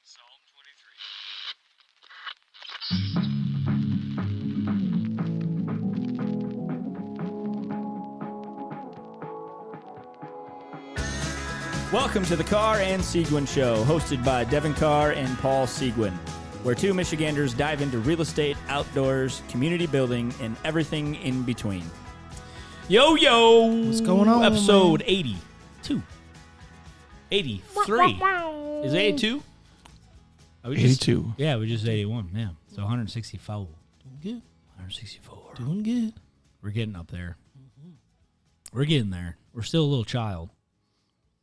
Psalm 23. Welcome to the Carr and Seguin Show, hosted by Devin Carr and Paul Seguin, where two Michiganders dive into real estate, outdoors, community building, and everything in between. Yo, yo! What's going on, Episode man? 82. 83. Is it 82? Oh, we 82. Yeah, we just 81. Yeah, so 164. Doing good. 164. Doing good. We're getting up there. We're getting there. We're still a little child.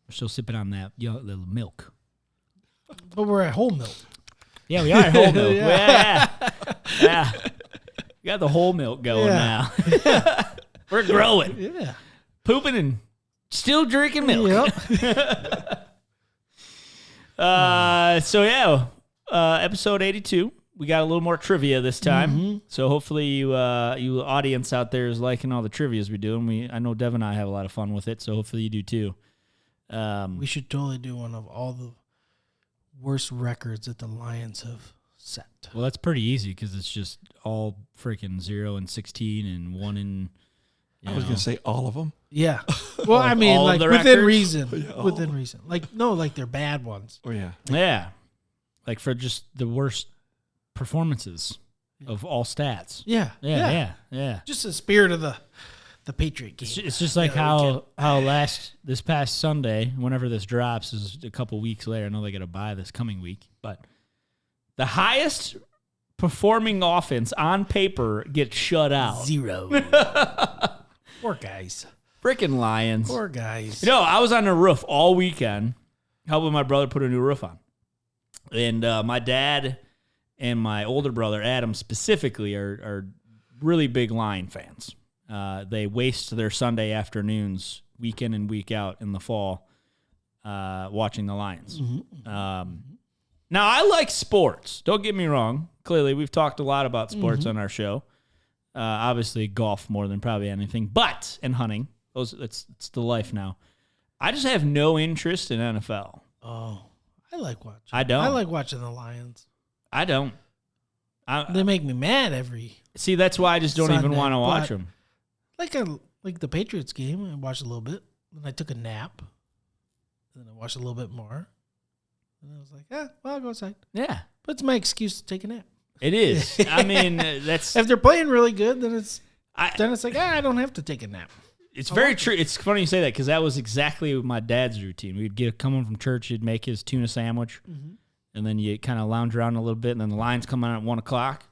We're still sipping on that little milk. But we're at whole milk. Yeah, we are at whole milk. Yeah. Yeah. We got the whole milk going now. We're growing. Yeah. Pooping and still drinking milk. Yep. Episode 82. We got a little more trivia this time. Mm-hmm. So hopefully you audience out there is liking all the trivias we do. And I know Dev and I have a lot of fun with it, so hopefully you do too. We should totally do one of all the worst records that the Lions have set. Well, that's pretty easy because it's just all freaking 0 and 16 and 1 and. I was going to say all of them. Yeah. Well, I mean, all of like the within records? reason. Yeah. Within reason. Like, no, like they're bad ones. Oh, yeah. Yeah. Like for just the worst performances of all stats. Yeah. Yeah. Just the spirit of the Patriot game. It's just like Yeah, how this past Sunday, whenever this drops, is a couple weeks later. I know they got to buy this coming week, but the highest performing offense on paper gets shut out. 0. Poor guys. Freaking Lions. Poor guys. You know, I was on the roof all weekend helping my brother put a new roof on. And my dad and my older brother, Adam, specifically, are really big Lion fans. They waste their Sunday afternoons, week in and week out in the fall, watching the Lions. Mm-hmm. Now, I like sports. Don't get me wrong. Clearly, we've talked a lot about sports on our show. Obviously, golf more than probably anything, and hunting. It's the life now. I just have no interest in NFL. Oh, I like watching. I don't. I like watching the Lions. I don't. They make me mad every See, that's why I just don't even Sunday, want to watch but- them. like the Patriots game. I watched a little bit. Then I took a nap. Then I watched a little bit more. And I was like, well, I'll go outside. Yeah, But it's my excuse to take a nap. it is. I mean, that's If they're playing really good, then it's I, like, I don't have to take a nap. it's very true. It's funny you say that because that was exactly my dad's routine. We'd come home from church, he'd make his tuna sandwich, and then you kind of lounge around a little bit, and then the Lions come on at 1 o'clock,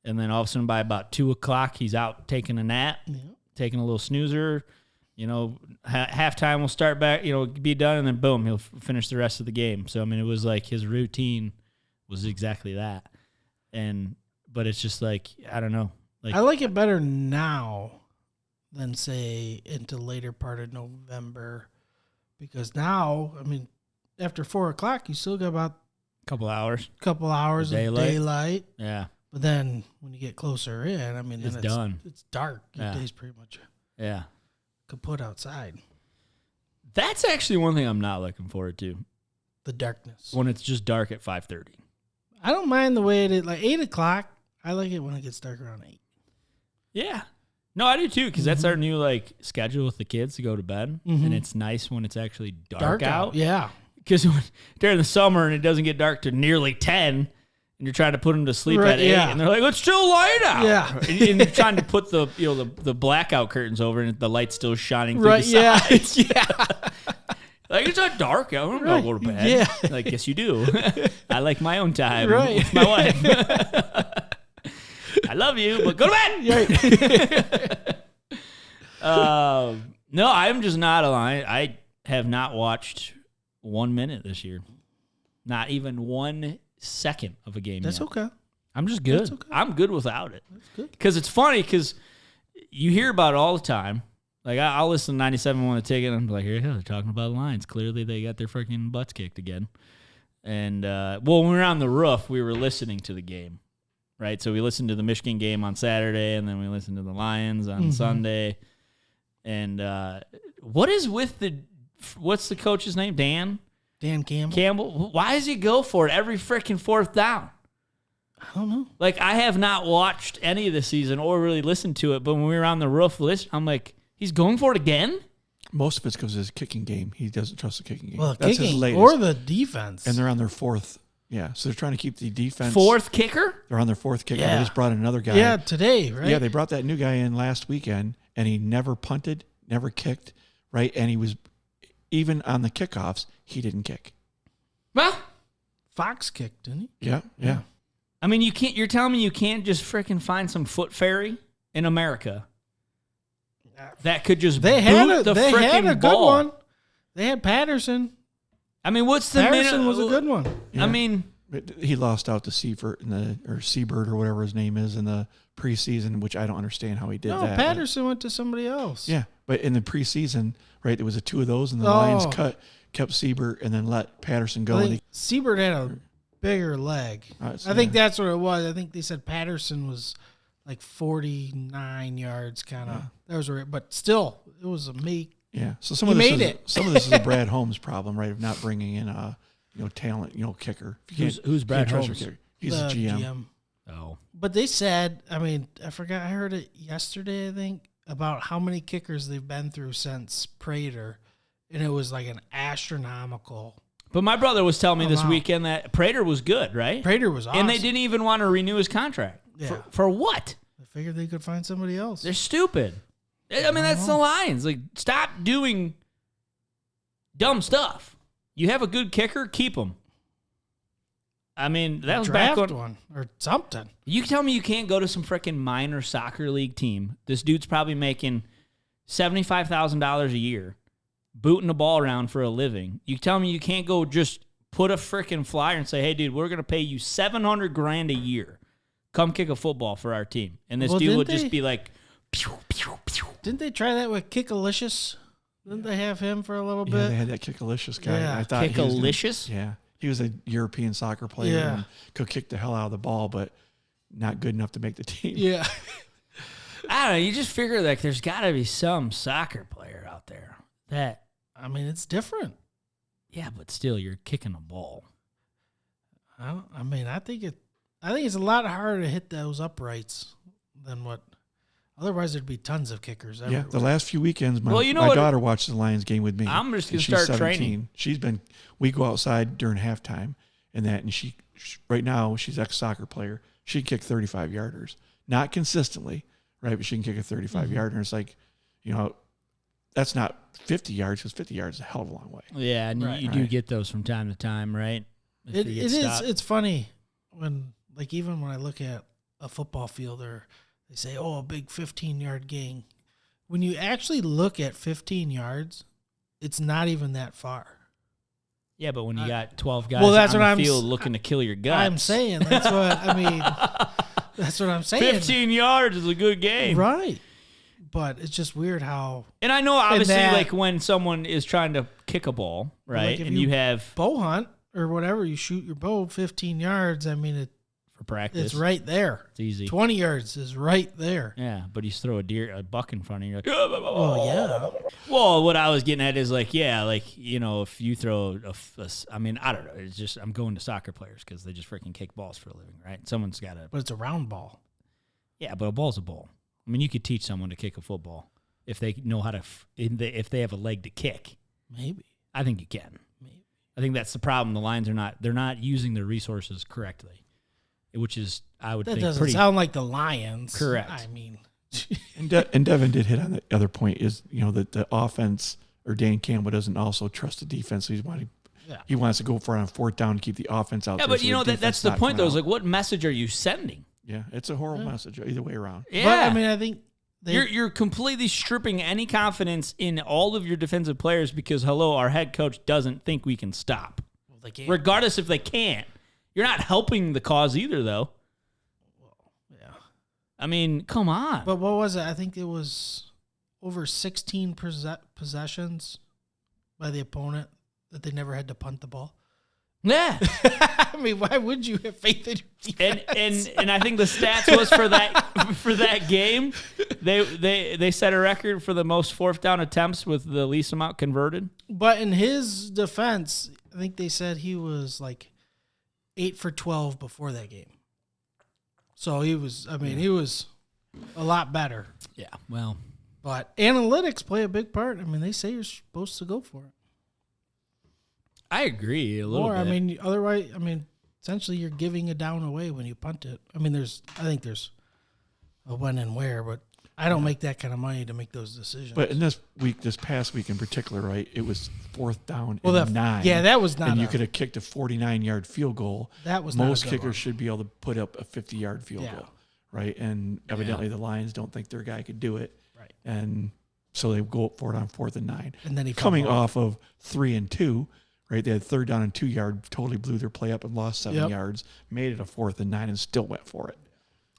and then all of a sudden by about 2 o'clock, he's out taking a nap, taking a little snoozer. You know, halftime will start back, be done, and then boom, he'll finish the rest of the game. So, I mean, it was like his routine was exactly that. But it's just like, I don't know. Like, I like it better now than, say, into later part of November. Because now, I mean, after 4 o'clock, you still got about a couple hours. a couple hours of daylight. Yeah. But then when you get closer in, I mean, then It's done. It's dark. Your Yeah. day's pretty much Yeah. kaput outside. That's actually one thing I'm not looking forward to, The darkness. when it's just dark at 5:30. I don't mind the way it is. Like 8 o'clock, I like it when it gets dark around 8. Yeah. No, I do too, because that's our new schedule with the kids to go to bed, and it's nice when it's actually dark out. Yeah. Because during the summer and it doesn't get dark to nearly 10, and you're trying to put them to sleep Right, at 8, yeah. and they're like, it's still light out. Yeah. and you're trying to put the blackout curtains over, and the light's still shining through Right, the yeah. sides. Yeah. Like, it's not dark out. I don't Right, go to bed. yeah. Like, yes, you do. I like my own time Right. with my wife. I love you, but go to bed. No, I'm just not aligned. I have not watched 1 minute this year. Not even 1 second of a game That's yet. okay. I'm just good. That's okay. I'm good without it. That's good. Because it's funny because you hear about it all the time. Like, I'll listen to 97 when I take it, and I'm like, here, they're talking about Lions. Clearly, they got their freaking butts kicked again. And, when we were on the roof, we were listening to the game, right? So we listened to the Michigan game on Saturday, and then we listened to the Lions on Sunday. And what's the coach's name? Dan? Dan Campbell. Campbell, why does he go for it every freaking fourth down? I don't know. Like, I have not watched any of the season or really listened to it, but when we were on the roof list, I'm like, he's going for it again? Most of it's because of his kicking game. He doesn't trust the kicking game. Well, That's his kicking latest. or the defense. And they're on their fourth. Yeah, so they're trying to keep the defense. Fourth kicker? They're on their fourth kicker. Yeah. They just brought another guy. Yeah, today, right? Yeah, they brought that new guy in last weekend, and he never punted, never kicked, right? And he was, even on the kickoffs, he didn't kick. Well, Fox kicked, didn't he? Yeah. I mean, you can't. You're telling me you can't just freaking find some foot fairy in America that could just They had boot the they had freaking a good ball? one. They had Patterson. I mean, what's the Patterson minute? was a good one. Yeah. I mean, But he lost out to Seibert or Seabird or whatever his name is in the preseason, which I don't understand how he did No, that. but- Patterson went to somebody else. Yeah, but in the preseason, right, there was a two of those, and the Lions Oh. kept Seibert and then let Patterson go. I And think Seibert had a bigger leg. So I think that's what it was. I think they said Patterson was like 49 yards, kind of. That was right, but still, it was a make. yeah. So some He of this made is it. some of this is a Brad Holmes problem, right, of not bringing in talent, kicker. If you can't- who's Brad can't trust your Holmes? kicker. He's the a GM. oh, But they said, I mean, I forgot. I heard it yesterday. I think about how many kickers they've been through since Prater, and it was like an astronomical. but my brother was telling me this Amount. weekend that Prater was good, right? Prater was awesome, And they didn't even want to renew his contract. Yeah. For what? I figured they could find somebody else. They're stupid. I mean, that's the Lions. Like, stop doing dumb stuff. You have a good kicker, keep him. I mean, that was back Draft on. one or something. You tell me you can't go to some freaking minor soccer league team. This dude's probably making $75,000 a year, booting the ball around for a living. You tell me you can't go just put a freaking flyer and say, "Hey, dude, we're gonna pay you $700,000 a year. Come kick a football for our team." And this Well, dude didn't would just they- be like, pew, pew, pew. Didn't they try that with Kickalicious? Didn't they have him for a little Yeah, they bit? had that Kickalicious guy. Yeah. I thought he was gonna- Kickalicious? Yeah, he was a European soccer player Yeah. and could kick the hell out of the ball, but not good enough to make the team. Yeah. I don't know. You just figure like there's got to be some soccer player out there that, I mean, it's different. yeah, but still you're kicking a ball. I think it's a lot harder to hit those uprights than what. Otherwise, there'd be tons of kickers everywhere. Yeah, the last few weekends, my, Well, you know my what? daughter watched the Lions game with me. I'm just and gonna she's start training. We go outside during halftime and that, and she right now, she's ex-soccer player. She can kick 35-yarders. Not consistently, right, but she can kick a 35-yarder. It's like, that's not 50 yards, because 50 yards is a hell of a long way. Yeah, and Right. you do Right. get those from time to time, right? If It you get is. stopped. It's funny when, like, even when I look at a football field, or they say, "Oh, a big 15-yard gain." When you actually look at 15 yards, it's not even that far. Yeah, but when you got 12 guys Well, that's on what the I'm field s- looking to kill your guts. I'm saying that's what I mean. That's what I'm saying. 15 yards is a good game. Right. But it's just weird how And I know, obviously, that- like when someone is trying to kick a ball, right, like, if and you you- have bow hunt or whatever, you shoot your bow 15 yards. I mean, for practice, it's right there. It's easy. 20 yards is right there. Yeah, but you throw a buck in front of you. Like, Well, yeah. Well, what I was getting at is like, yeah, like, if you throw I mean, I don't know. It's just, I'm going to soccer players because they just freaking kick balls for a living, right? Someone's got to, But it's a round ball. yeah, but a ball's a ball. I mean, you could teach someone to kick a football if they know how to, if they have a leg to kick. Maybe. I think you can. Maybe. I think that's the problem. The Lions they're not using their resources correctly, which is, I would That think, doesn't pretty sound like the Lions. Correct. I mean, And Devin did hit on the other point is, that the offense or Dan Campbell doesn't also trust the defense. So he wants to go for it on fourth down and keep the offense out Yeah, there. but so the that's defense the not point, though, coming is out. like, what message are you sending? Yeah, it's a horrible message either way around. Yeah. but I mean, I think You're completely stripping any confidence in all of your defensive players because, hello, our head coach doesn't think we can stop. they can't. Regardless if they can't. You're not helping the cause either, though. Yeah. I mean, come on. But what was it? I think it was over 16 possessions by the opponent that they never had to punt the ball. Yeah. I mean, why would you have faith in your defense? And I think the stats was for that game, they set a record for the most fourth down attempts with the least amount converted. But in his defense, I think they said he was like 8 for 12 before that game. So he was. I mean, he was a lot better. Yeah. Well, But analytics play a big part. I mean, they say you're supposed to go for it. I agree a little Or, bit. I mean, otherwise, I mean, essentially you're giving a down away when you punt it. I mean, I think there's a when and where, but I don't make that kind of money to make those decisions. But in this past week in particular, right, it was 4th down well, and 9. Yeah, that was not. And you could have kicked a 49-yard field goal. That was not most a good kickers one. should be able to put up a 50-yard field Yeah. goal, right? And evidently the Lions don't think their guy could do it, Right. and so they go for it on 4th and 9. And then he coming fumbled. off of 3 and 2, right? They had 3rd down and 2 yard, totally blew their play up and lost 7 Yep. yards, made it a 4th and 9, and still went for it.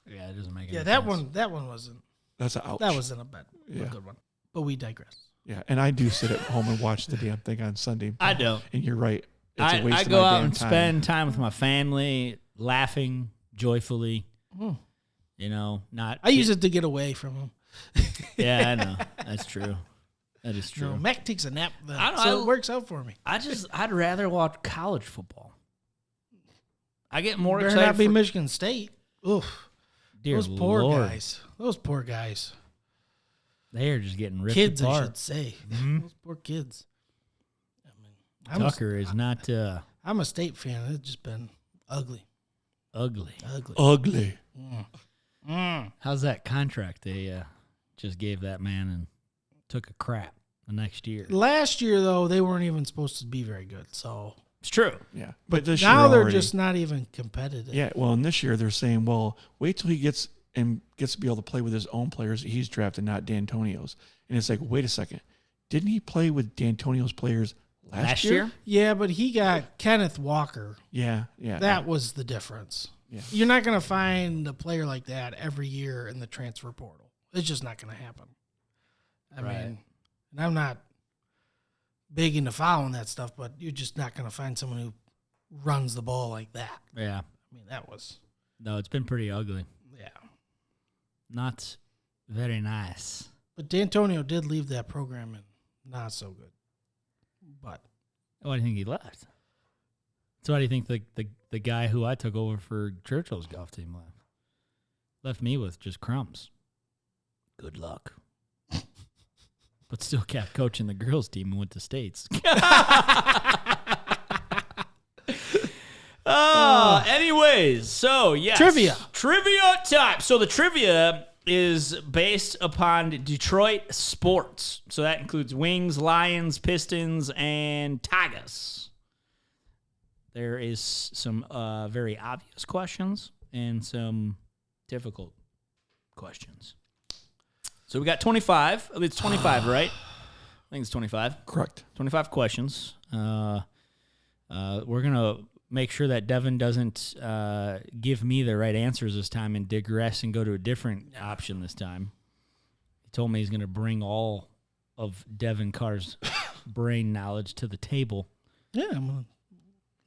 yeah, it doesn't make any Yeah, sense. that one wasn't. That's a ouch. That wasn't a Yeah. good one. But we digress. Yeah, and I do sit at home and watch the damn thing on Sunday. I don't. And you're right. It's a waste I of go my out damn and time. spend time with my family, laughing joyfully. Hmm. You know, not. I use it to get away from him. Yeah, I know. That's true. That is You know, true. Mac takes a nap, I don't- so I- it works out for me. I'd rather watch college football. I get more Better excited. not be for, Michigan State. Oof. dear Those poor Lord, guys. Those poor guys. they are just getting ripped Kids, I apart. should say. Mhm. Those poor kids. I mean, I'm Tucker is not I'm a State fan. It's just been ugly. ugly. Ugly. Ugly. How's that contract they just gave that man and took a crap the next year? Last year, though, they weren't even supposed to be very good. So It's true. Yeah. But this now year they're already, just not even competitive. Yeah, well, and this year they're saying, well, wait till he gets to be able to play with his own players that he's drafted, not D'Antonio's. And it's like, wait a second. Didn't he play with D'Antonio's players last year? Yeah, but he got Kenneth Walker. Yeah, yeah. That was the difference. Yeah. You're not going to find a player like that every year in the transfer portal. It's just not going to happen. I Right. mean, and I'm not big into following that stuff, but you're just not going to find someone who runs the ball like that. Yeah. I mean, that was, No, it's been pretty ugly. yeah. Not very nice. But D'Antonio did leave that program and not so good. But Why do you think he left? So why do you think the guy who I took over for Churchill's golf team left? Left me with just crumbs. Good luck. But still kept coaching the girls team and went to States. Anyways, so yes. Trivia time. So the trivia is based upon Detroit sports. So that includes Wings, Lions, Pistons, and Tigers. There is some very obvious questions and some difficult questions. So we got 25. It's 25, right? I think it's 25. Correct. 25 questions. We're going to make sure that Devin doesn't give me the right answers this time and digress and go to a different option this time. He told me he's going to bring all of Devin Carr's brain knowledge to the table. yeah, I'm going to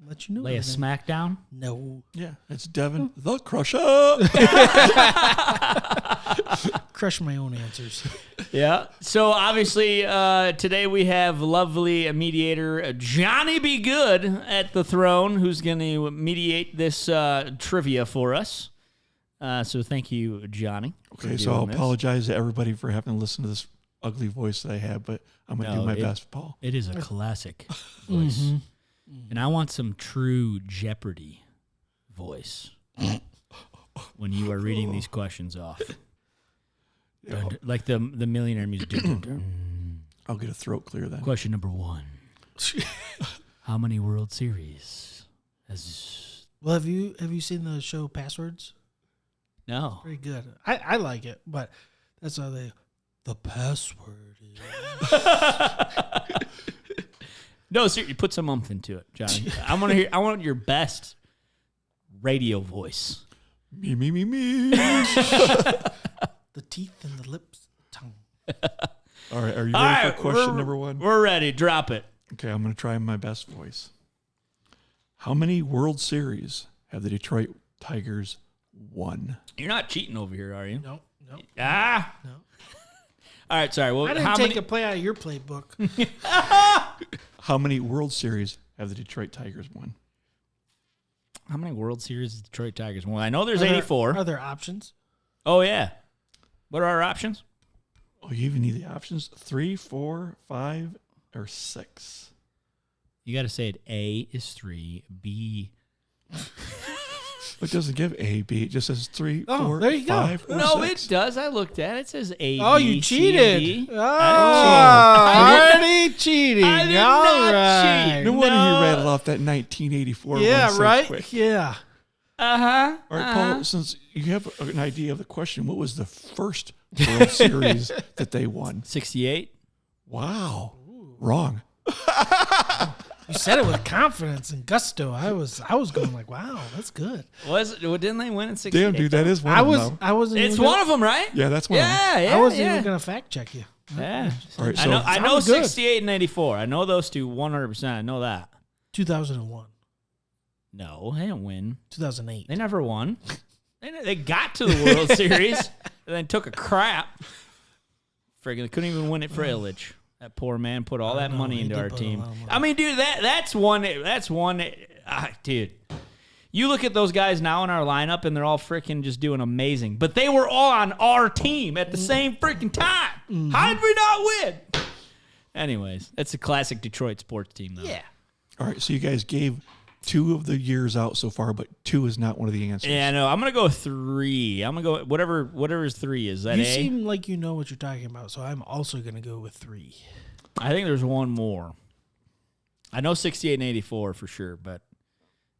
let you know. Lay a everything. smackdown. No. Yeah, it's Devin the Crusher. Crush my own answers. Yeah. So obviously today we have lovely mediator Johnny B. Good at the throne, who's going to mediate this trivia for us. So thank you, Johnny. for Okay, so I'll doing this. apologize to everybody for having to listen to this ugly voice that I have, but I'm going to No, do my it- best, Paul. It is a classic voice. And I want some true Jeopardy voice when you are reading these questions off. Yeah, Like the millionaire music. Dun, dun, dun. I'll get a throat clear then. Question number 1. How many World Series has... Well, have you seen the show Passwords? No. Very good. I like it, but that's how the password is. No, seriously, put some umph into it, Johnny. I want your best radio voice. Me. The teeth and the lips, the tongue. All right, are you ready All right, for question we're- number 1? We're ready. Drop it. Okay, I'm going to try my best voice. How many World Series have the Detroit Tigers won? You're not cheating over here, are you? No. Ah. No. All right, sorry. Well, I didn't how take many? a play out of your playbook. How many World Series have the Detroit Tigers won? How many World Series has Detroit Tigers won? I know there's Are there- 84. Are there options? Oh, yeah. What are our options? Oh, you even need the options? 3, 4, 5, or 6? You got to say it. A is 3. B. It doesn't give A, B. It just says 3, Oh, 4, there you go. 5, or No, 6. it does. I looked at it. It says A. Oh, B, you C, and cheated. D. Oh, I already cheating. I did All not right. cheat. No wonder No. you rattled off that 1984 Yeah, one so right? quick. Yeah. Uh-huh. All right, Paul, since you have an idea of the question, what was the first World Series that they won? 68. Wow. Wrong. You said it with confidence and gusto. I was going like, wow, that's good. Didn't they win in 68? Damn, dude, that is one I of was them. I wasn't It's even one of them, right? Yeah, that's one of them. Yeah, yeah. I wasn't yeah. even gonna fact check you. Yeah. All right, I so know. I know. Sounds good. 68 and 84. I know those two 100%. I know that. 2001, No, they didn't win. 2008. They never won. They got to the World Series and then took a crap. Friggin', they couldn't even win it for Illich. That poor man put all that know, money he into did our put a team. lot of money. I mean, dude, that's one. Dude. You look at those guys now in our lineup, and they're all freaking just doing amazing. But they were all on our team at the same freaking time. Mm-hmm. How did we not win? Anyways, that's a classic Detroit sports team, though. Yeah. All right, so you guys gave 2 of the years out so far, but 2 is not one of the answers. Yeah, no, I'm gonna go 3. I'm gonna go whatever 3 is. That You A? seem like you know what you're talking about, so I'm also gonna go with 3. I think there's one more. I know 68 and 84 for sure, but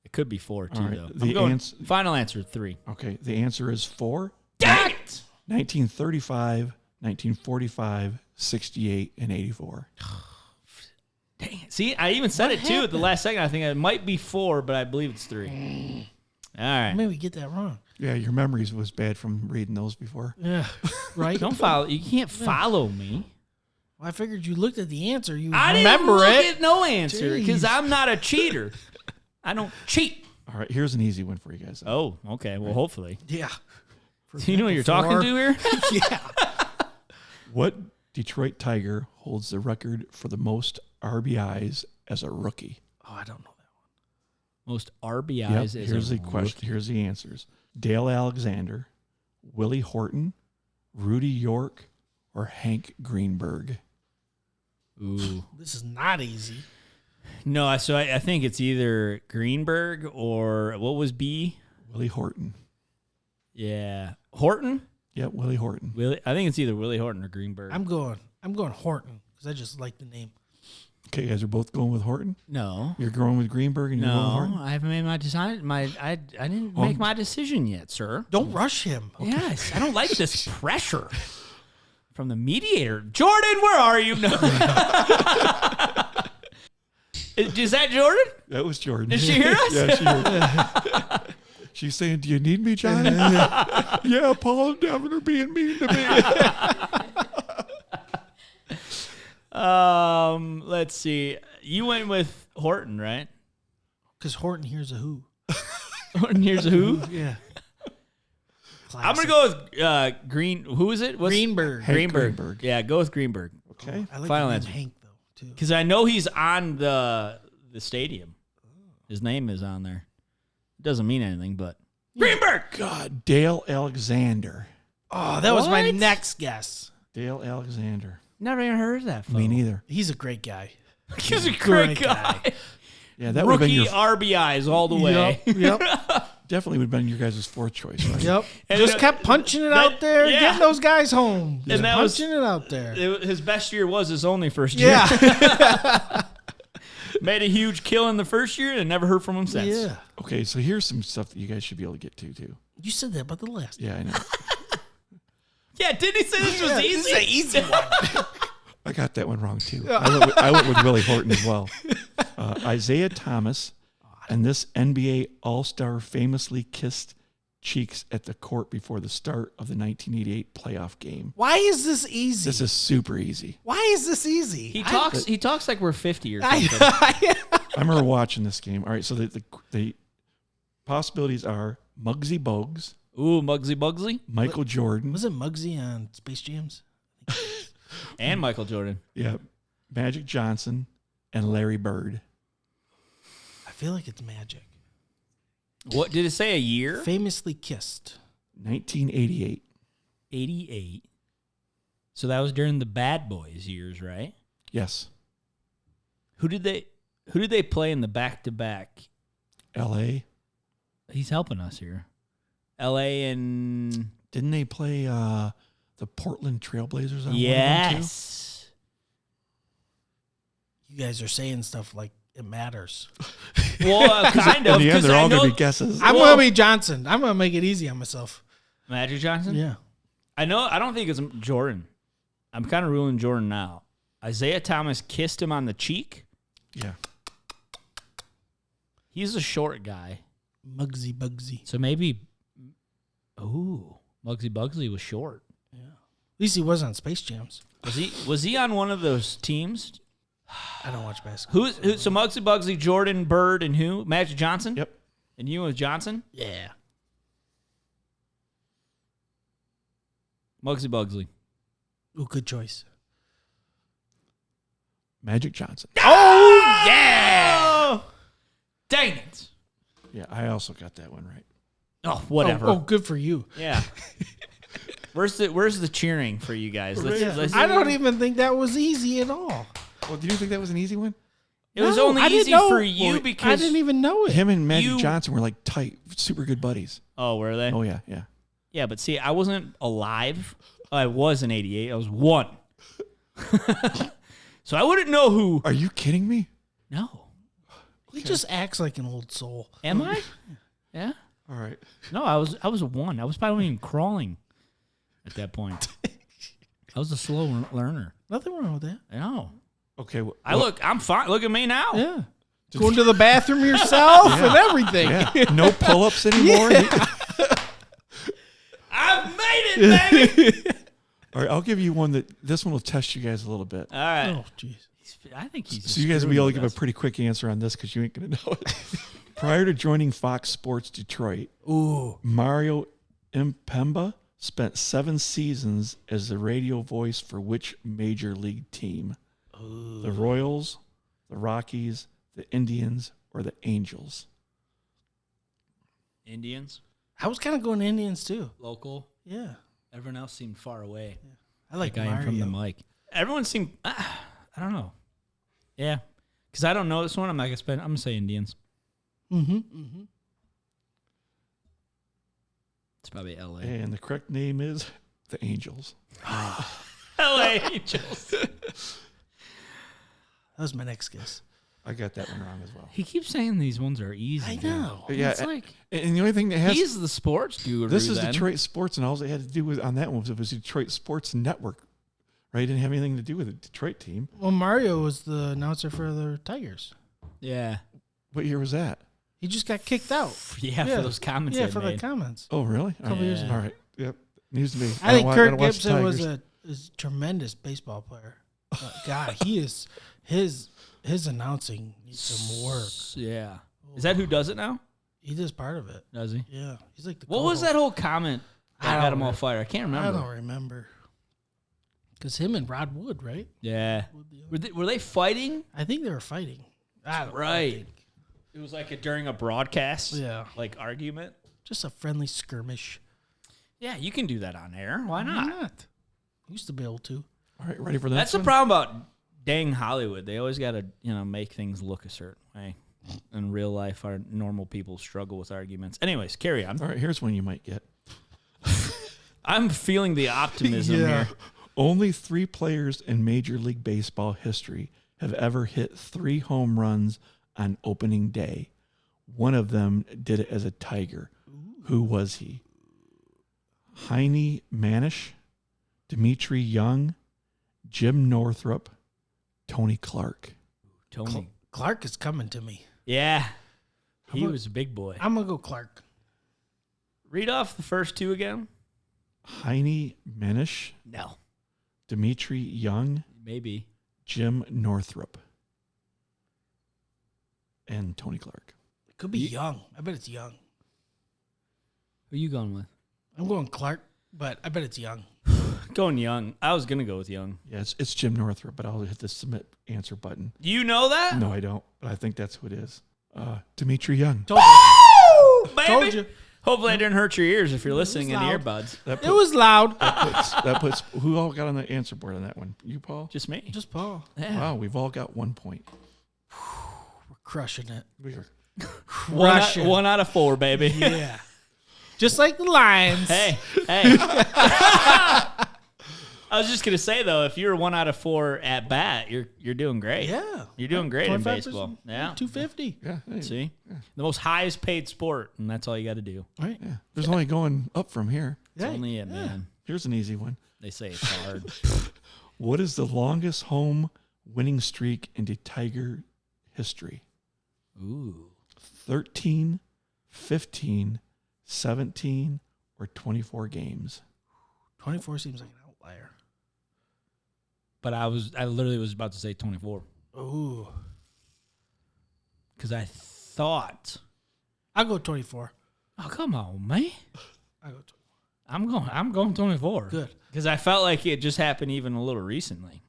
it could be 4 too, All right, though. the I'm going, ans- final answer 3. Okay, the answer is 4. Dang it! 1935, 1945, 68, and 84. Dang it. See, I even said What it too at the happened? last second. I think it might be 4, but I believe it's 3. All right. Maybe get that wrong. Yeah, your memories was bad from reading those before. Yeah. Right. Don't follow. You can't follow me. Well, I figured you looked at the answer. You I didn't remember look it. at no answer because Jeez. I'm not a cheater. I don't cheat. All right, here's an easy one for you guys. Oh, okay. Well, hopefully. Yeah. Do you know what you're talking to here? Yeah. What Detroit Tiger holds the record for the most RBIs as a rookie? Oh, I don't know that Most Yep, RBIs is here's a the question. Here's the answers. Dale Alexander, Willie Horton, Rudy York, or Hank Greenberg? Ooh. one. This is not easy. No, so I think it's either Greenberg or what was B? Willie Horton. Yeah. Horton? Yep, Willie Horton. I think it's either Willie Horton or Greenberg. I'm going Horton because I just like the name. Okay, you guys are both going with Horton? No. You're going with Greenberg and you're going with No, Horton? I haven't made my decision. I didn't make my decision yet, sir. Don't rush him. Yes, I don't like this pressure from the mediator. Jordan, where are you? No. Is that Jordan? That was Jordan. Did she hear us? Yeah, she heard us. She's saying, "Do you need me, John?" Yeah, Paul and Devin are being mean to me. Let's see. You went with Horton, right? Because Horton here's a who. Horton, here's a who? Yeah. I'm gonna go with Green. Who is it? Greenberg. Hank Greenberg. Yeah, go with Greenberg Okay. I like Final the name answer. Hank though too. because I know he's on the stadium. His name is on there. Doesn't mean anything, but Greenberg. God, Dale Alexander. Oh, that was my What? next guess. Dale Alexander. Never even heard of that. Me neither. He's a great guy. He's a great Great guy. guy. Yeah, that would have been Rookie your RBIs all the way. Yep. definitely would have been your guys' fourth choice, right? Yep. And Just that- kept punching it out there, yeah. getting those guys home. Just that was- punching it out there. His best year was his only first year. Yeah. Made a huge kill in the first year and never heard from him since. Yeah. Okay, so here's some stuff that you guys should be able to get to too. You said that about the last. Yeah, I know. Yeah, didn't he say this was easy? This is an easy one. I got that one wrong too. I went with Willie Horton as well. Isaiah Thomas and this NBA All-Star famously kissed cheeks at the court before the start of the 1988 playoff game. Why is this easy? This is super easy. Why is this easy? He talks like we're 50 or something. I remember watching this game. All right, so the possibilities are Muggsy Bogues, Ooh, Muggsy Bugsley Michael Jordan, Was it Muggsy on Space Jams? and Michael Jordan. yeah, Magic Johnson, and Larry Bird. feel like it's Magic. What did it say? A year? Famously kissed. 1988. 88. So that was during the Bad Boys years, right? Yes. Who did they play in the back-to-back? L.A. He's helping us here. L.A. and Didn't they play the Portland Trailblazers on yes. You guys are saying stuff like it matters. Well, kind of. In the end, 'cause they're I all going know- to be guesses. I'm going to be Johnson. I'm going to make it easy on myself. Magic Johnson? Yeah. I don't think it's Jordan. I'm kind of ruling Jordan now. Isaiah Thomas kissed him on the cheek. Yeah. He's a short guy. Muggsy Bugsy. So maybe, Muggsy Bugsley was short. At least he was on Space Jams. Was he on one of those teams? I don't watch basketball. So Muggsy Bugsley, Jordan, Bird, and who? Magic Johnson? Yep. And you was Johnson? Yeah. Muggsy Bugsley. Ooh, good choice. Magic Johnson. Oh, yeah! Dang it. Yeah, I also got that one right. Oh, whatever. Oh, good for you. Yeah. Where's the cheering for you guys? Let's- I don't even think that was easy at all. Well, did you think that was an easy one? It was No, only I didn't easy know. for you Well, because I didn't even know it. Him and Magic You- Johnson were like tight, super good buddies. Oh, were they? Oh, yeah, yeah. Yeah, but see, I wasn't alive. I was in '88. I was 1. So I wouldn't know who. Are you kidding me? No. He just acts like an old soul. Am I? Yeah. All right. No, I was a 1. I was probably even crawling at that point. I was a slow learner. Nothing wrong with that. I know. Okay. I'm fine. Look at me now. Yeah. Going to the bathroom yourself and everything. Yeah. No pull-ups anymore. I've made it, baby. All right, I'll give you one this one will test you guys a little bit. All right. Oh, jeez. I think he's. So you guys will be able to give a us. pretty quick answer on this because you ain't going to know it. Prior to joining Fox Sports Detroit, Ooh. Mario Impemba spent 7 seasons as the radio voice for which major league team? The Royals, the Rockies, the Indians, or the Angels? Indians, I was kind of going Indians too. local. Yeah. Everyone else seemed far away. I like I am Mario. from the mic. Everyone seemed. I don't know. Yeah, because I don't know this one. I'm not gonna spend. I'm gonna say Indians. Mm-hmm. Mm-hmm. It's probably L.A. And the correct name is the Angels. L.A. Angels. That was my next guess. I got that one wrong as well. He keeps saying these ones are easy. I know. Yeah, It's like and the only thing that has he's the sports guru. this is then. Detroit sports, and all it had to do with on that one was it was Detroit Sports Network, right? It didn't have anything to do with the Detroit team. Well, Mario was the announcer for the Tigers. Yeah. What year was that? He just got kicked out. Yeah, for those comments. Yeah, they for made. the comments. Oh, really? A couple years ago. All right. Yep. News to me. I think gotta Kirk watch the Gibson was Tigers. is a tremendous baseball player. God, he is his announcing needs some work. Yeah. Is that who does it now? He does part of it. Does he? Yeah, he's like the. What was co-host. that whole comment I that don't got him all remember. fired? I can't I remember. don't remember. Because him and Rod Wood, right? Yeah. Wood the other- Were they fighting? I think they were fighting. I don't Right. think. It was like during a broadcast. Yeah. Like argument. Just a friendly skirmish. Yeah, you can do that on air. Why Why not? not? Used to be able to. All right. Ready for the That's next the one? problem about dang Hollywood. They always got to, make things look a certain way. In real life, our normal people struggle with arguments. Anyways, carry on. All right. Here's one you might get. I'm feeling the optimism here. Only 3 players in Major League Baseball history have ever hit 3 home runs on opening day. One of them did it as a Tiger. Who was he? Heine Manish, Dimitri Young, Jim Northrup, Tony Clark. Tony. Clark is coming to me. Yeah. He about- was a big boy. I'm gonna go Clark. Read off the first 2 again. Heine Manish, No. Dimitri Young, Maybe. Jim Northrup, and Tony Clark. It could be Young. I bet it's Young. Who are you going with? I'm going Clark, but I bet it's Young. Going Young. I was going to go with Young. Yeah, it's Jim Northrup, but I'll hit the submit answer button. You know that? No, I don't, but I think that's who it is. Dimitri Young. Told you. Baby. Told you. Hopefully, I didn't hurt your ears if you're listening in the loud. earbuds. It was loud. That puts who all got on the answer board on that one? You, Paul? Just me. Just Paul. Yeah. Wow, we've all got 1 point. We're crushing it. We are. Crushing. One out of 4, baby. Yeah. Just like the Lions. Hey. I was just gonna say though, if you're 1 out of 4 at bat, you're doing great. Yeah. You're doing great in 25%, baseball. Yeah. 250. Yeah. Hey, See, the most highest paid sport, and that's all you got to do. Right. yeah. There's only going up from here. It's only it, Yeah. man. Here's an easy one. They say it's hard. What is the longest home winning streak in the Tiger history? Ooh. 13, 15, 17, or 24 games? 24 seems like an outlier. But I literally was about to say 24 Ooh. because I thought, I'll go 24. oh come on, man, I'll go 24. I'm going 24. Good. Because I felt like it just happened even a little recently.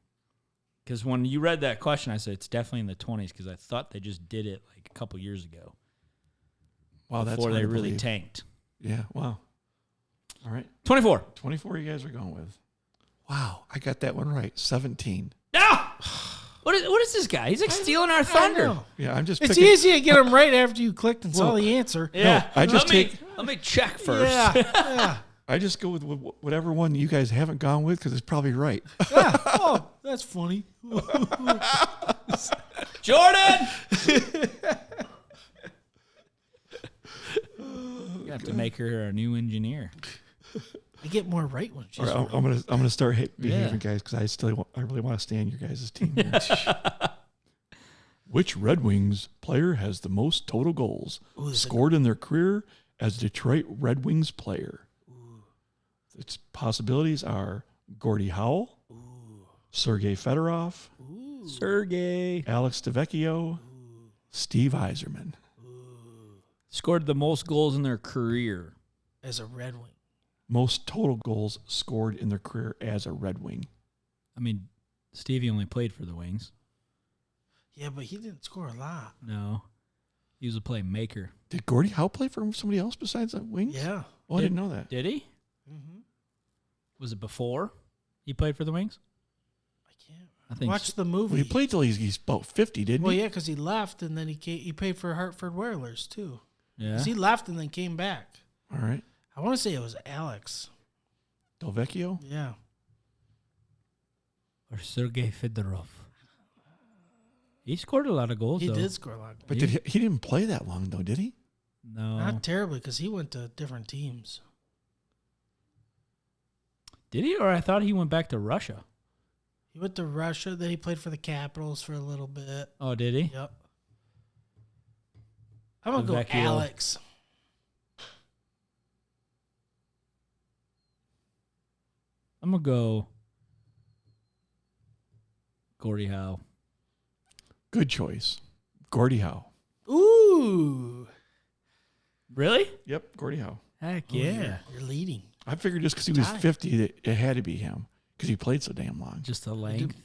Because when you read that question, I said it's definitely in the 20s because I thought they just did it like a couple years ago Wow, that's before hard they to really believe. tanked. Yeah, wow. All right. 24. 24 you guys are going with. Wow, I got that one right. 17. Ah! What is this guy? He's like stealing our I thunder. know. Yeah, I'm just It's picking. easy to get them right after you clicked and saw Well, the answer. Yeah. I just let me check first. Yeah. Yeah. I just go with whatever one you guys haven't gone with because it's probably right. Yeah. Oh, that's funny. Jordan! You have to make her a new engineer. I get more right when she's All right, wrong. I'm gonna start behaving, Yeah. guys, because I really want to stay on your guys' team. Here. Which Red Wings player has the most total goals Ooh, this is a- scored in their career as a Detroit Red Wings player? Its possibilities are Gordie Howe, Sergei Fedorov, Sergey Alex DeVecchio, Steve Yzerman. scored the most goals in their career. As a Red Wing. Most total goals scored in their career as a Red Wing. I mean, Stevie only played for the Wings. Yeah, but he didn't score a lot. No. He was a playmaker. Did Gordie Howe play for somebody else besides the Wings? Yeah. Oh, I didn't know that. Did he? Mm-hmm. Was it before he played for the Wings? I can't. I think Watch the Well, movie. he played till he's about 50, didn't Well, he? yeah, because he left and then he played for Hartford Whalers too. Yeah. 'Cause he left and then came back. All right. I want to say it was Alex. Delvecchio? Yeah. Or Sergei Fedorov. He scored a lot of goals, He though. did score a lot. But he didn't play that long, though, did he? No. Not terribly because he went to different teams. Did he? Or I thought he went back to Russia. He went to Russia. Then he played for the Capitals for a little bit. Oh, did he? Yep. I'm going to go Vecchio. Alex. I'm going to go Gordie Howe. Good choice. Gordie Howe. Ooh. Really? Yep, Gordie Howe. Heck Oh, yeah. You're leading. I figured just because he was Tie. 50, that it had to be him because he played so damn long. Just the length.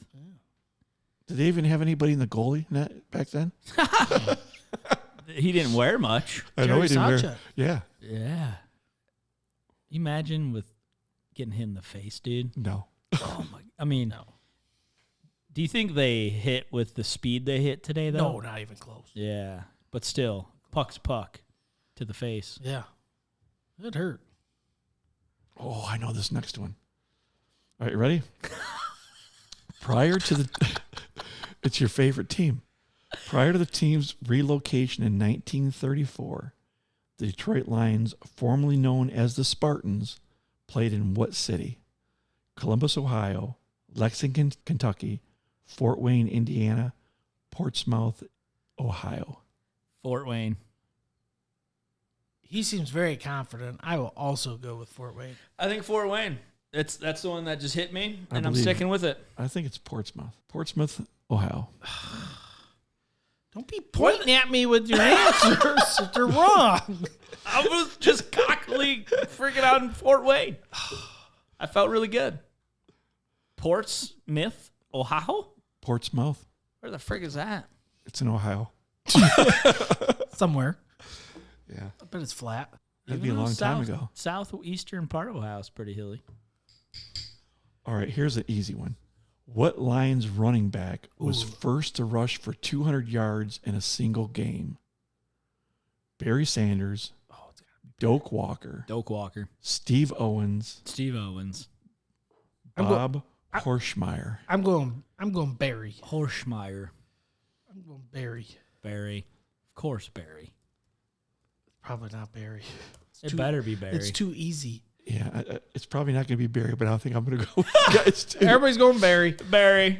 Did they even have anybody in the goalie net back then? He didn't wear much. I Jerry he didn't wear- Sawchuk. Yeah. Yeah. Imagine with getting hit in the face, dude. No. Oh my! I mean, No. do you think they hit with the speed they hit today, though? No, not even close. Yeah, but still, puck's puck to the face. Yeah. It hurt. Oh, I know this next one. All right, you ready? Prior to the, it's your favorite team. Prior to the team's relocation in 1934, the Detroit Lions, formerly known as the Spartans, played in what city? Columbus, Ohio, Lexington, Kentucky, Fort Wayne, Indiana, Portsmouth, Ohio. Fort Wayne. He seems very confident. I will also go with Fort Wayne. I think Fort Wayne. That's the one that just hit me, I and I'm believe sticking with it. I think it's Portsmouth. Portsmouth, Ohio. Don't be pointing at me with your answers if they're wrong. I was just cockily freaking out in Fort Wayne. I felt really good. Portsmouth, Ohio? Portsmouth. Where the frick is that? It's in Ohio. somewhere. Yeah. I bet it's flat. That'd be a long time ago. Southeastern part of Ohio is pretty hilly. All right, here's an easy one. What Lions running back was first to rush for 200 yards in a single game? Barry Sanders, Doak Walker, Steve Owens, Bob Horschmeyer. I'm going Barry. Horschmeyer. I'm going Barry. Barry. Of course, Barry. Probably not Barry. It better be Barry. It's too easy. Yeah, it's probably not going to be Barry, but I think I'm going to go with you guys too. Everybody's going Barry. Barry.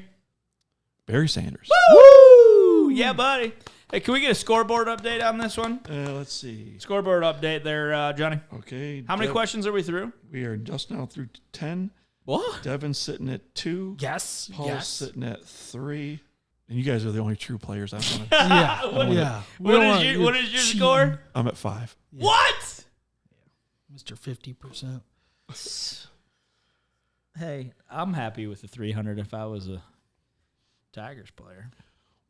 Barry Sanders. Woo! Yeah, buddy. Hey, can we get a scoreboard update on this one? Let's see. Scoreboard update there, Johnny. Okay. How many questions are we through? We are just now through 10. What? Devin's sitting at 2. Yes. Paul's sitting at 3 And you guys are the only true players I've won. Yeah. What is your score? I'm at 5. Yeah. What? Mr. 50%. Hey, I'm happy with the 300 if I was a Tigers player.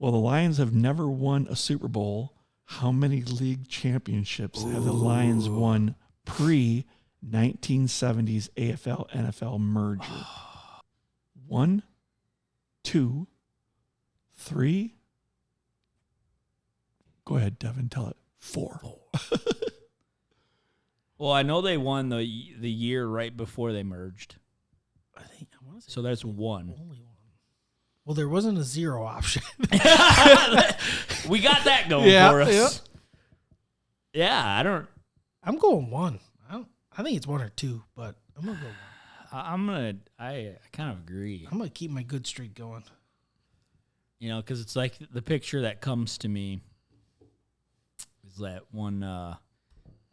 Well, the Lions have never won a Super Bowl. How many league championships have the Lions won pre-1970s AFL NFL merger? 1, 2, 3. Go ahead, Devin. Tell it. 4. Well, I know they won the year right before they merged. I want to say So that's 1. only 1. Well, there wasn't a 0 option. We got that going for us. Yeah, I'm going 1. I think it's 1 or 2, but I'm gonna go 1. I kind of agree. I'm gonna keep my good streak going. You know, because it's like the picture that comes to me is that one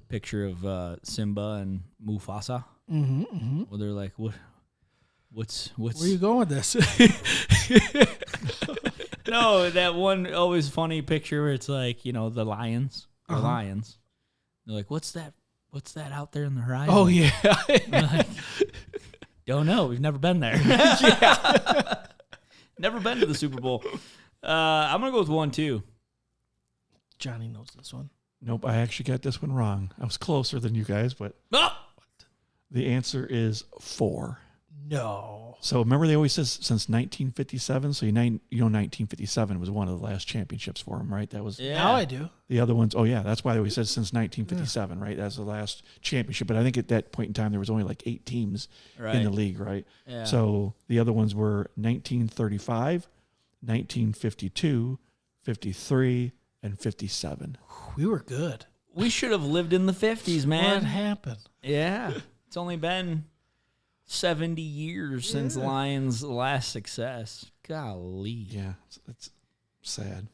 picture of Simba and Mufasa. Mm-hmm. Where they're like, what's Where are you going with this? No, that one always funny picture where it's like, you know, the lions. Lions. They're like, what's that out there in the horizon? Oh yeah. Like, don't know. We've never been there. Never been to the Super Bowl. I'm gonna go with 1 too. Johnny knows this one. Nope, I actually got this one wrong. I was closer than you guys, but the answer is 4. No. So remember they always says since 1957. So you know 1957 was one of the last championships for them, right? That was Now I do. the other ones. Oh yeah, that's why they always said since 1957, right? That's the last championship. But I think at that point in time there was only like 8 teams in the league, right? Yeah. So the other ones were 1935, 1952, 53, and 57. We were good. We should have lived in the 50s, man. What happened? Yeah. It's only been 70 years since Lions' last success. Golly. Yeah, it's sad.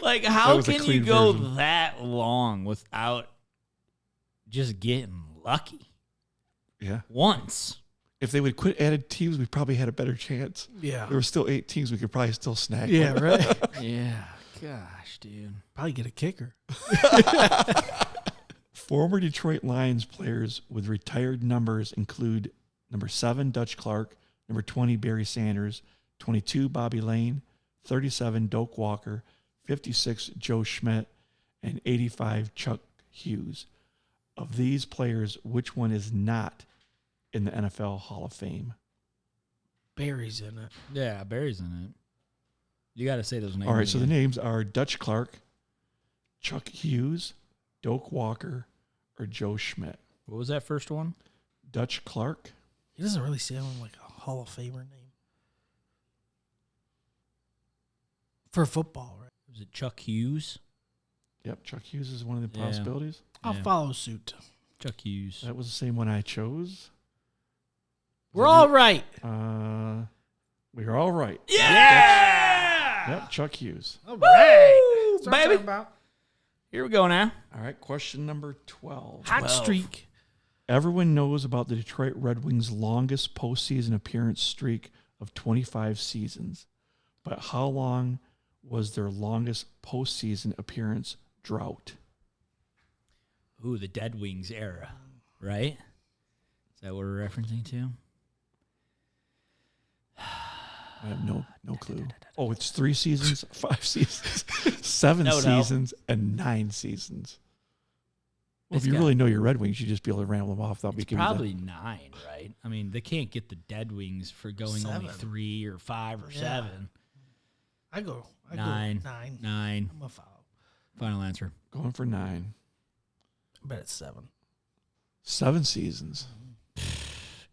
Like, how was a can you clean go version. that long without just getting lucky Yeah. once? If they would quit added teams, we probably had a better chance. Yeah. There were still 8 teams. We could probably still snag. Yeah, one. right. Yeah. Gosh, dude. Probably get a kicker. Former Detroit Lions players with retired numbers include number 7, Dutch Clark, number 20, Barry Sanders, 22, Bobby Lane, 37, Doak Walker, 56, Joe Schmidt, and 85, Chuck Hughes. Of these players, which one is not in the NFL Hall of Fame? Barry's in it. Yeah, Barry's in it. You got to say those names. All right, so the again. names are Dutch Clark, Chuck Hughes, Doak Walker, or Joe Schmidt. What was that first one? Dutch Clark, He doesn't really sound like a Hall of Famer name. For football, right? Was it Chuck Hughes? Yep, Chuck Hughes is one of the Yeah. possibilities. I'll Yeah. follow suit. Chuck Hughes. That was the same one I chose. We're all right. We are all right. Yeah! Yep, Chuck Hughes. All right. Woo, baby. Here we go now. All right, question number 12. Hot 12. streak. Everyone knows about the Detroit Red Wings' longest postseason appearance streak of 25 seasons. But how long was their longest postseason appearance drought? Ooh, the Dead Wings era, right? Is that what we're referencing to? I have no clue. Oh, it's 3 seasons, 5 seasons, 7 That would help. seasons, and 9 seasons. Well, It's if you got- really know your Red Wings, you just be able to ramble them off. That'll be It's probably 9, right? I mean, they can't get the Dead Wings for going only 7. 3 or 5 or Yeah. 7. I go 9. 9. 9. I'm a foul. Final answer. going for 9. I bet it's 7. 7 seasons.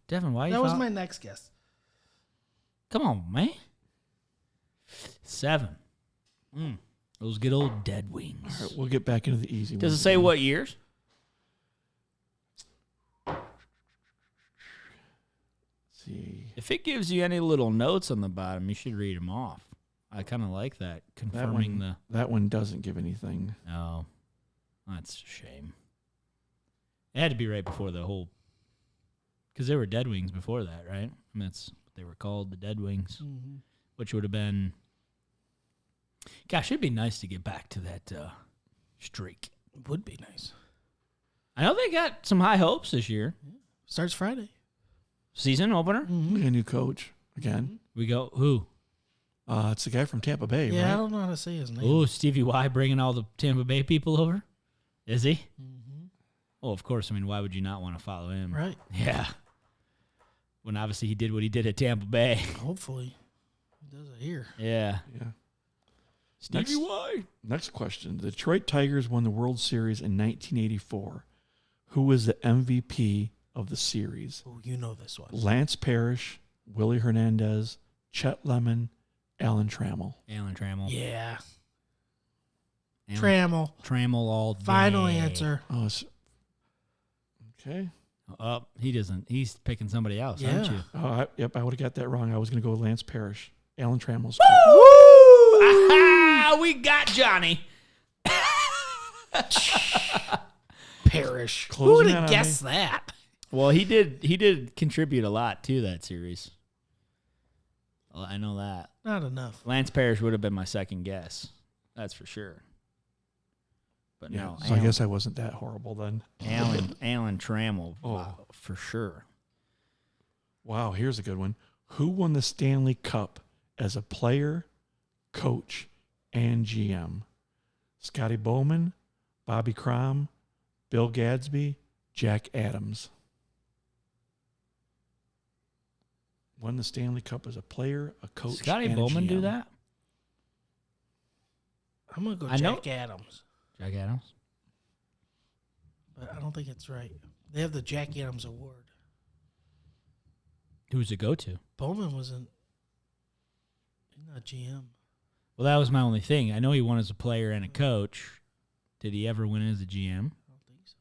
Devin, why you That was foul- my next guess. Come on, man. 7. Those good old Dead Wings. All right, we'll get back into the easy Does it ones say again. what years? Let's see. If it gives you any little notes on the bottom, you should read them off. I kind of like that, confirming That one doesn't give anything. No, that's a shame. It had to be right before the whole, because they were Dead Wings before that, right? I mean, that's what they were called, the Dead Wings, which would have been. Gosh, it'd be nice to get back to that streak. It would be nice. I know they got some high hopes this year. Starts Friday. Season opener. We got a new coach again. We go who? It's the guy from Tampa Bay, Yeah, I right? don't know how to say his name. Oh, Stevie Y bringing all the Tampa Bay people over. Is he? Oh, of course. I mean, why would you not want to follow him? Right. Yeah. When obviously he did what he did at Tampa Bay. Hopefully, he does it here. Yeah. Yeah. Stevie Y. Next question. The Detroit Tigers won the World Series in 1984. Who was the MVP of the series? Oh, you know this one. Lance Parrish, Willie Hernandez, Chet Lemon, Alan Trammell. Alan Trammell. Yeah. Alan Trammell. Trammell all day. Final answer. Oh, okay. Oh, he doesn't. He's picking somebody else, aren't Yeah. you? Oh, yep, I would have got that wrong. I was going to go with Lance Parrish. Alan Trammell's. Woo! Aha! We got Johnny. Parrish. Who Closing would in have on guessed that? Well, he did contribute a lot to that series. Well, I know that. Not enough. Lance Parrish would have been my second guess. That's for sure. But Yeah, no, so I guess I wasn't that horrible then. Alan Trammell, Oh. for sure. Wow, here's a good one. Who won the Stanley Cup as a player, coach, and GM? Scotty Bowman, Bobby Crom, Bill Gadsby, Jack Adams. Won the Stanley Cup as a player, a coach, Scotty and a Bowman GM. do that? I'm going to go I know- Jack Adams, Jack Adams? but I don't think it's right. They have the Jack Adams Award. Who's it go to? Bowman wasn't. He's not GM. Well, that was my only thing. I know he won as a player and a coach. Did he ever win as a GM? I don't think so.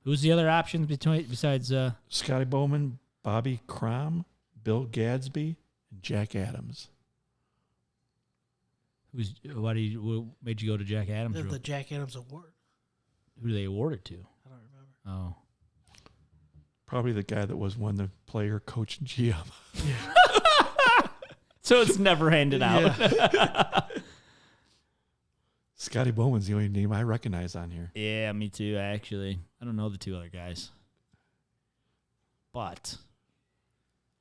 Who's the other options besides Scotty Bowman, Bobby Crom, Bill Gadsby, and Jack Adams. what made you go to Jack Adams? They have the Jack Adams Award. Who do they award it to? I don't remember. Oh. Probably the guy that was won the player, coach, and GM. So it's never handed out. Scotty Bowman's the only name I recognize on here. Yeah, me too, actually. I don't know the two other guys. But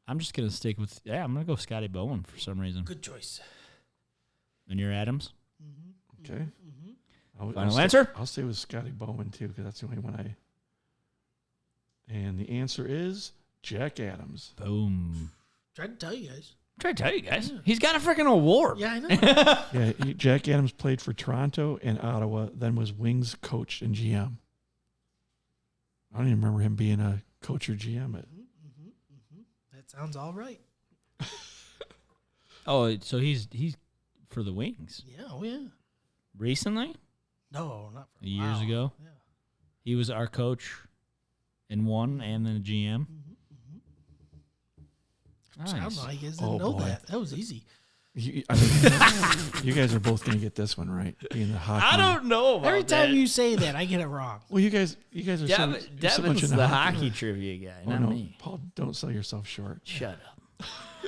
I'm just going to stick with, I'm going to go Scotty Bowen for some reason. Good choice. And you're Adams? Okay. Final answer? I'll stay with Scotty Bowman, too, because that's the only one I... And the answer is Jack Adams. Boom. Tried to tell you guys. Try to tell you guys. He's got a freaking award. Yeah, I know. Yeah, Jack Adams played for Toronto and Ottawa, then was Wings coach and GM. I don't even remember him being a coach or GM. That sounds all right. Oh, so he's for the Wings. Yeah, oh yeah. Recently? No, not for a Years while. ago? Yeah. He was our coach in one and then a GM. I don't Nice. know. I guys Oh, didn't know boy. that. That was easy. You guys are both going to get this one right. Being the hockey. I don't know about Every time that. you say that, I get it wrong. Well, you guys are you're so much Devin's into the hockey trivia guy, Oh, not no, me. Paul, don't sell yourself short. Shut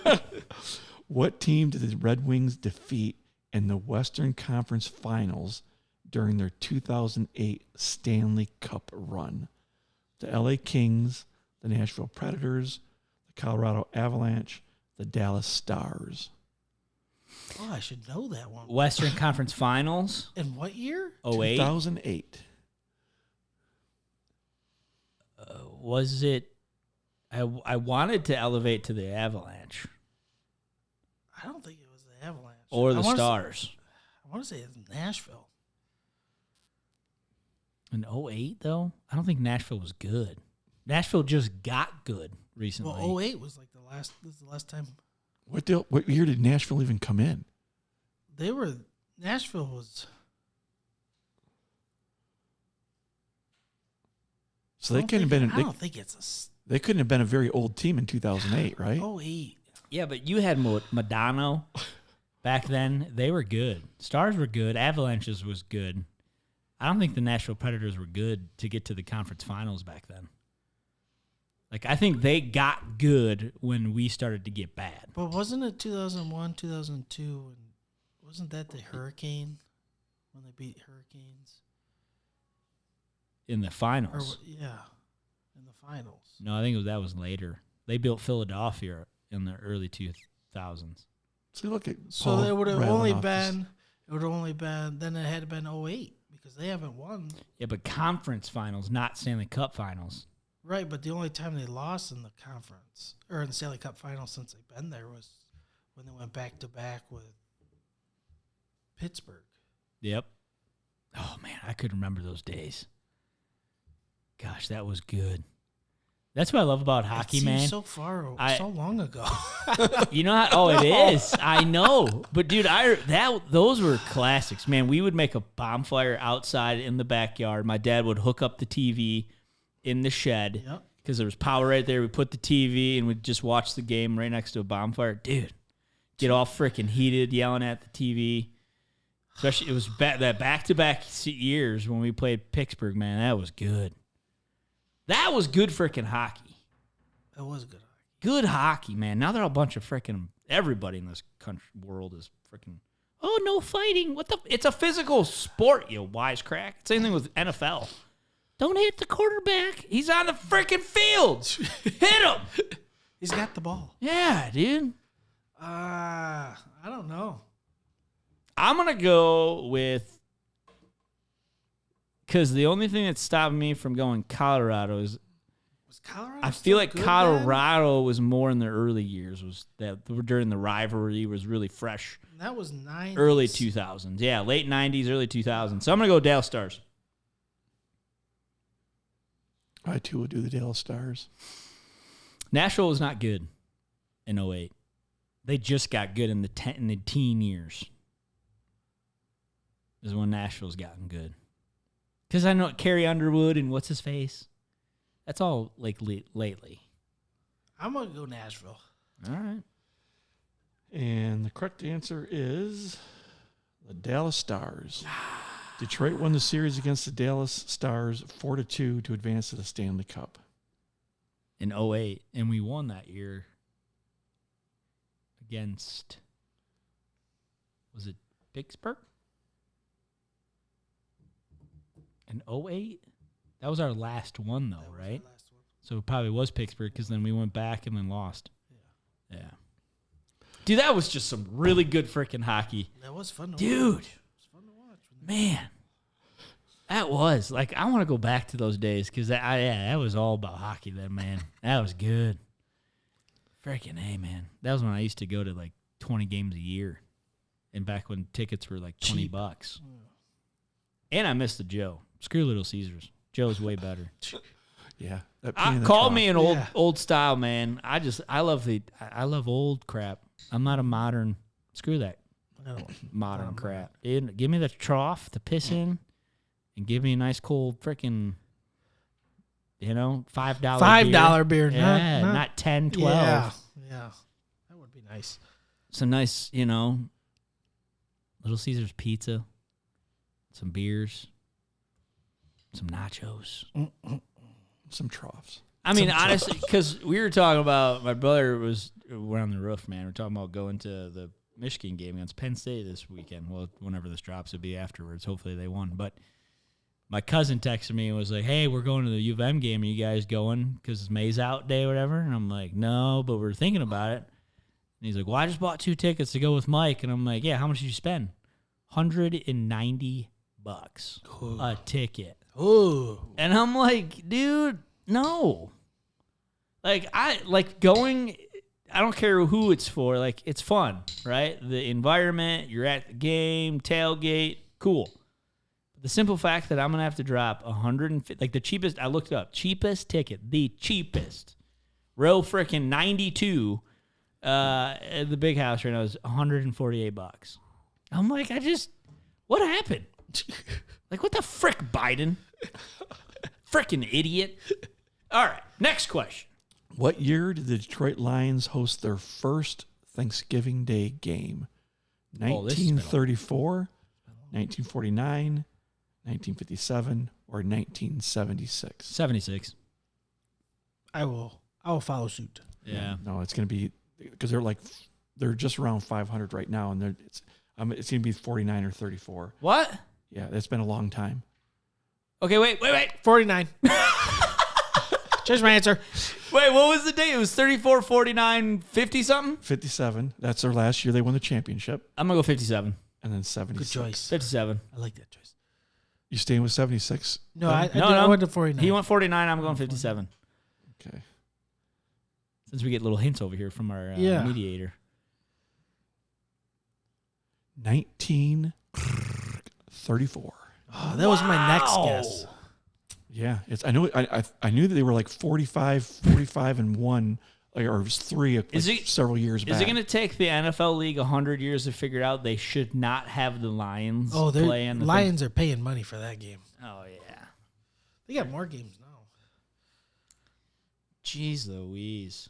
up. What team did the Red Wings defeat in the Western Conference Finals during their 2008 Stanley Cup run? The LA Kings, the Nashville Predators, the Colorado Avalanche, The Dallas Stars. Oh, I should know that one. Western Conference Finals. In what year? 08. 2008. Was it? I wanted to elevate to the Avalanche I don't think it was the Avalanche. or I the wanna Stars. I want to say it's Nashville. In 08, though, I don't think Nashville was good. Nashville just got good recently. Well, 08 was like this is the last time What year did Nashville even come in? Nashville was. So they couldn't have been. I don't think it's They couldn't have been a very old team in 2008, right? 08. Yeah, but you had Madonna back then. They were good. Stars were good. Avalanches was good. I don't think the Nashville Predators were good to get to the conference finals back then. Like, I think they got good when we started to get bad. But wasn't it 2001, 2002? And wasn't that the Hurricane when they beat Hurricanes? In the Or finals. yeah, in the finals. No, I think that was later. They built Philadelphia in the early 2000s. So look at So Paul it would have rattling only off this. been. It would have only been. Then it had been 08 because they haven't won. Yeah, but conference finals, not Stanley Cup finals. Right, but the only time they lost in the conference or in the Stanley Cup Finals since they've been there was when they went back to back with Pittsburgh. Yep. Oh, man, I could remember those days. Gosh, that was good. That's what I love about hockey, it seems man. so so long ago. You know how? Oh, it is. I know. But dude, those were classics, man. We would make a bonfire outside in the backyard. My dad would hook up the TV in the shed Yep. because there was power right there. We put the TV and we'd just watch the game right next to a bonfire. Dude, get all freaking heated yelling at the TV. Especially it was that back-to-back years when we played Pittsburgh, man. That was good. That was good freaking hockey. That was good. Good hockey, man. Now they're a bunch of freaking everybody in this country world is freaking. Oh, no fighting! What the? It's a physical sport, you wisecrack. Same thing with NFL. Don't hit the quarterback. He's on the freaking field. Hit him. He's got the ball. Yeah, dude. I don't know. I'm gonna go with because the only thing that's stopping me from going Colorado is Was Colorado? I still feel like good Colorado was more in the early years. Was that during the rivalry was really fresh. then? That was 9. Early 2000s. Yeah, late 90s, early 2000s. So I'm going to go Dallas Stars. I too would do the Dallas Stars. Nashville was not good in 08. They just got good in the teen years. Is when Nashville's gotten good. Because I know Carrie Underwood and what's his face. That's all like lately. I'm going to go Nashville. All right. And the correct answer is the Dallas Stars. Detroit won the series against the Dallas Stars 4-2 to advance to the Stanley Cup. In 08. And we won that year against, was it Pittsburgh? In 08? That was our last one, though, That was right? the last one. So it probably was Pittsburgh because then we went back and then lost. Yeah. Dude, that was just some really good freaking hockey. That was fun to Dude. watch. It was fun to watch. Man. That was. Like, I want to go back to those days because that was all about hockey then, man. That was good. Freaking A, man. That was when I used to go to like 20 games a year. And back when tickets were like $20. Cheap. And I missed the Joe. Screw Little Caesars. Joe's way better. Yeah. That pee in the Call trough. me an Yeah. old style, man. I love old crap. I'm not a modern. Screw that I don't modern crap. Dude, give me the trough to piss in, and give me a nice cold freaking, $5 $5 beer. Yeah, not not 10, 12. Yeah. That would be nice. Some nice, Little Caesars pizza, some beers, some nachos. Some troughs. I mean, honestly, because we were talking about, my brother went on the roof, man. We're talking about going to the Michigan game against Penn State this weekend. Well, whenever this drops, it'll be afterwards. Hopefully they won. But my cousin texted me and was like, hey, we're going to the U of M game. Are you guys going because it's May's out day or whatever? And I'm like, no, but we're thinking about it. he's like, well, I just bought 2 tickets to go with Mike. And I'm like, yeah, how much did you spend? $190 a ticket. Oh, And I'm like, dude, no. Like, I like going, I don't care who it's for. Like, it's fun, right? The environment, you're at the game, tailgate, cool. The simple fact that I'm going to have to drop 150, like the cheapest, I looked it up, cheapest ticket, the cheapest, row freaking 92 at the big house right now is $148. I'm like, what happened? Like, what the frick, Biden? Frickin' idiot. All right, next question. What year did the Detroit Lions host their first Thanksgiving Day game? Oh, this has been a- 1934, 1949, 1957, or 1976? 76. I will follow suit. Yeah. No, it's going to be because they're just around 500 right now, and it's going to be 49 or 34. What? Yeah, it's been a long time. Okay, wait. 49. Change my answer. Wait, what was the date? It was 34, 49, 50 something? 57. That's their last year they won the championship, I'm going to go 57. and then 76. Good choice. 57. I like that choice. You staying with 76? No, I No. went to 49. He went 49. I'm going 57. Okay. Since we get little hints over here from our Yeah. mediator. 1934. Oh, that was my next guess. Yeah, I knew that they were like 45 and 1, like, or it was 3 like several years back. Is it going to take the NFL league 100 years to figure out they should not have the Lions play in the Lions are paying money for that game. Oh, yeah. They got more games now. Jeez Louise.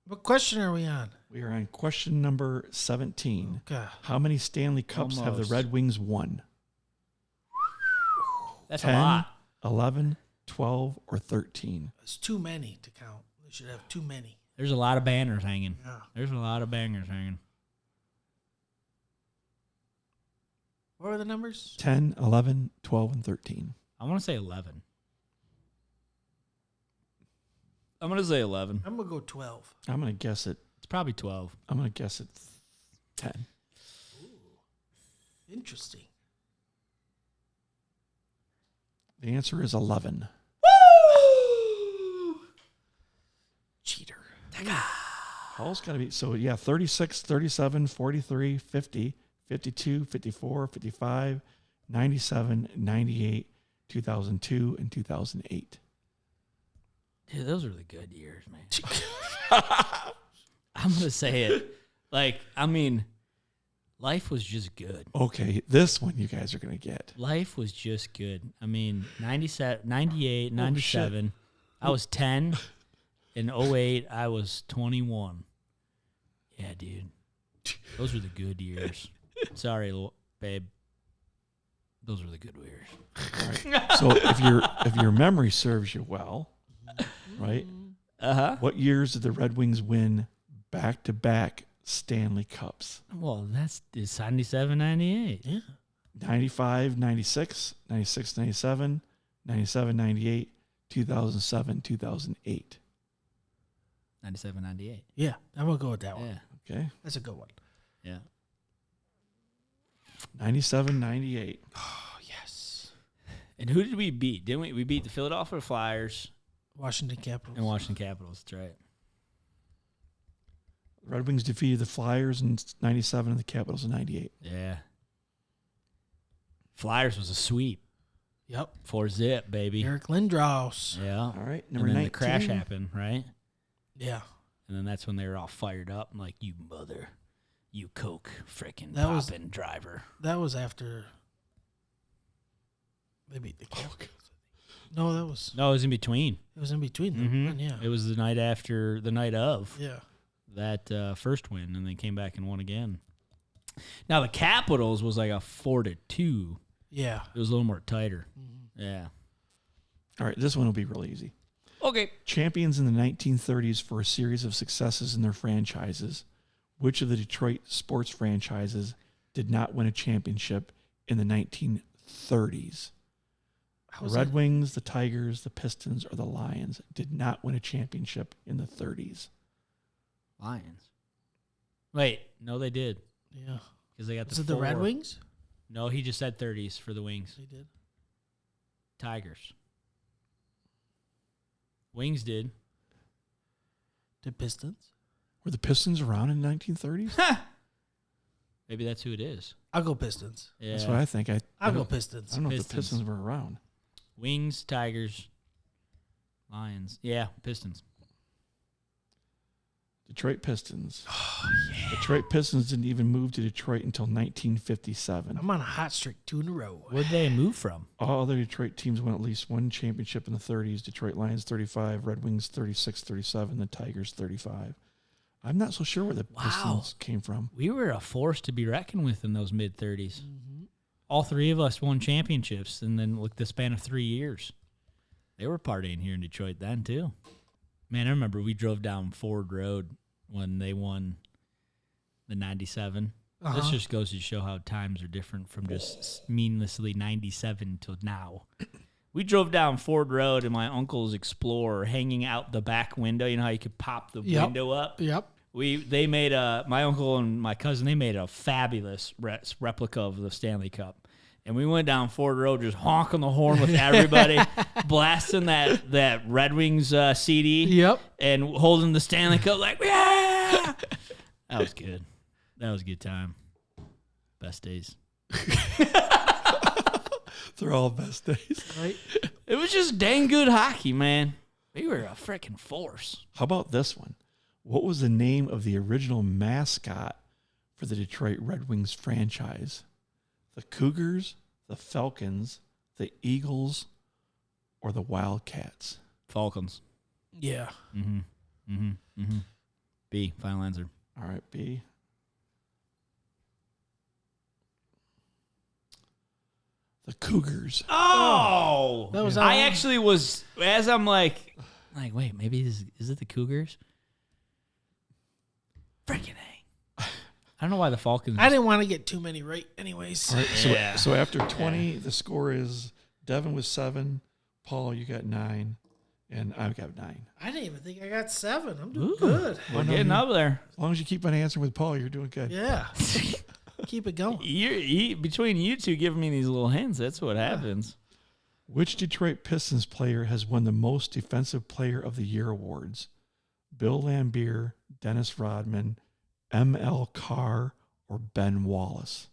What question are we on? We are on question number 17. Okay. How many Stanley Cups have the Almost. Red Wings won? That's 10, a lot. 11, 12, or 13? It's too many to count. They should have too many. There's a lot of banners hanging. Yeah. There's a lot of bangers hanging. What were the numbers? 10, 11, 12, and 13. I want to say 11. I'm going to say 11. I'm going to go 12. I'm going to guess it. It's probably 12. I'm going to guess it 10. Interesting. The answer is 11. Cheater. Paul's got to be, so yeah, 36, 37, 43, 50, 52, 54, 55, 97, 98, 2002, and 2008. Dude, those are the good years, man. I'm going to say it. Like, I mean, life was just good. Okay, this one you guys are going to get. Life was just good. I mean, 97, 98, Holy 97. I was 10. In 08, I was 21. Yeah, dude. Those were the good years. Sorry, babe. Those were the good years. So if your memory serves you well, right? Uh-huh. What years did the Red Wings win back-to-back Stanley Cups? Well, it's 97, 98. Yeah. 95, 96, 96, 97, 97, 98, 2007, 2008. 97, 98. Yeah. I'm going to go with that one. Yeah. Okay. That's a good one. Yeah. 97, 98. Oh, yes. And who did we beat? Didn't we? We beat the Philadelphia Flyers Washington Capitals. and Washington Capitals. That's right. The Red Wings defeated the Flyers in 97 and the Capitals in 98. Yeah. Flyers was a sweep. Yep. 4-zip, baby. Eric Lindros. Yeah. All right, And number then 19. the crash happened, right? Yeah. And then that's when they were all fired up and like, you mother, you coke freaking That was- poppin' driver. That was after they beat the Capitals. No, No, it was in between. it was in between them. Mhm. Yeah. It was the night of Yeah. that first win, and they came back and won again. Now the Capitals was like a 4-2. Yeah. It was a little more tighter. Yeah. All right, this one will be real easy. Okay. Champions in the 1930s for a series of successes in their franchises. Which of the Detroit sports franchises did not win a championship in the 1930s? The How's Red that? Wings, the Tigers, the Pistons, or the Lions did not win a championship in the 30s. Lions. Wait, no, they did Yeah. because they got Is the it the Red 4. Wings? No, he just said 30s for the Wings. They did. Tigers. Wings did. The Pistons? Were the Pistons around in the 1930s? Maybe that's who it is. I'll go Pistons. Yeah. That's what I think. I I'll go don't, Pistons. I don't know if the Pistons. Pistons were around. Wings, Tigers, Lions. Yeah, Pistons. Detroit Pistons. Oh, yeah. Detroit Pistons didn't even move to Detroit until 1957. I'm on a hot streak 2 in a row. Where'd they move from? All other Detroit teams won at least one championship in the 30s. Detroit Lions 35, Red Wings 36, 37, the Tigers 35. I'm not so sure where the Pistons came from. We were a force to be reckoned with in those mid-30s. All 3 of us won championships, and then look, the span of 3 years. They were partying here in Detroit then, too. Man, I remember we drove down Ford Road when they won the 97. This just goes to show how times are different from just meaninglessly 97 till now. We drove down Ford Road in my uncle's Explorer, hanging out the back window. You know how you could pop the window up? Yep. They made my uncle and my cousin, they made a fabulous replica of the Stanley Cup. And we went down Ford Road just honking the horn with everybody, blasting that Red Wings CD. Yep. And holding the Stanley Cup like, yeah! That was good. That was a good time. Best days. They're all best days. Right? It was just dang good hockey, man. We were a freaking force. How about this one? What was the name of the original mascot for the Detroit Red Wings franchise? The Cougars, the Falcons, the Eagles, or the Wildcats? Falcons. Yeah. B, final answer. All right, B. The Cougars. Oh! That was I actually was, as I'm like, wait, maybe is it the Cougars? Freaking A. I don't know why the Falcons. I didn't want to get too many right anyways. All right, Yeah. so after 20, the score is Devin with 7, Paul, you got 9, and I got 9. I didn't even think I got 7. I'm doing Ooh. good. We're getting up there. As long as you keep on answering with Paul, you're doing good. Yeah. Keep it going. Between you two giving me these little hints, that's what happens. Which Detroit Pistons player has won the most Defensive Player of the Year awards? Bill Laimbeer, Dennis Rodman, M.L. Carr, or Ben Wallace?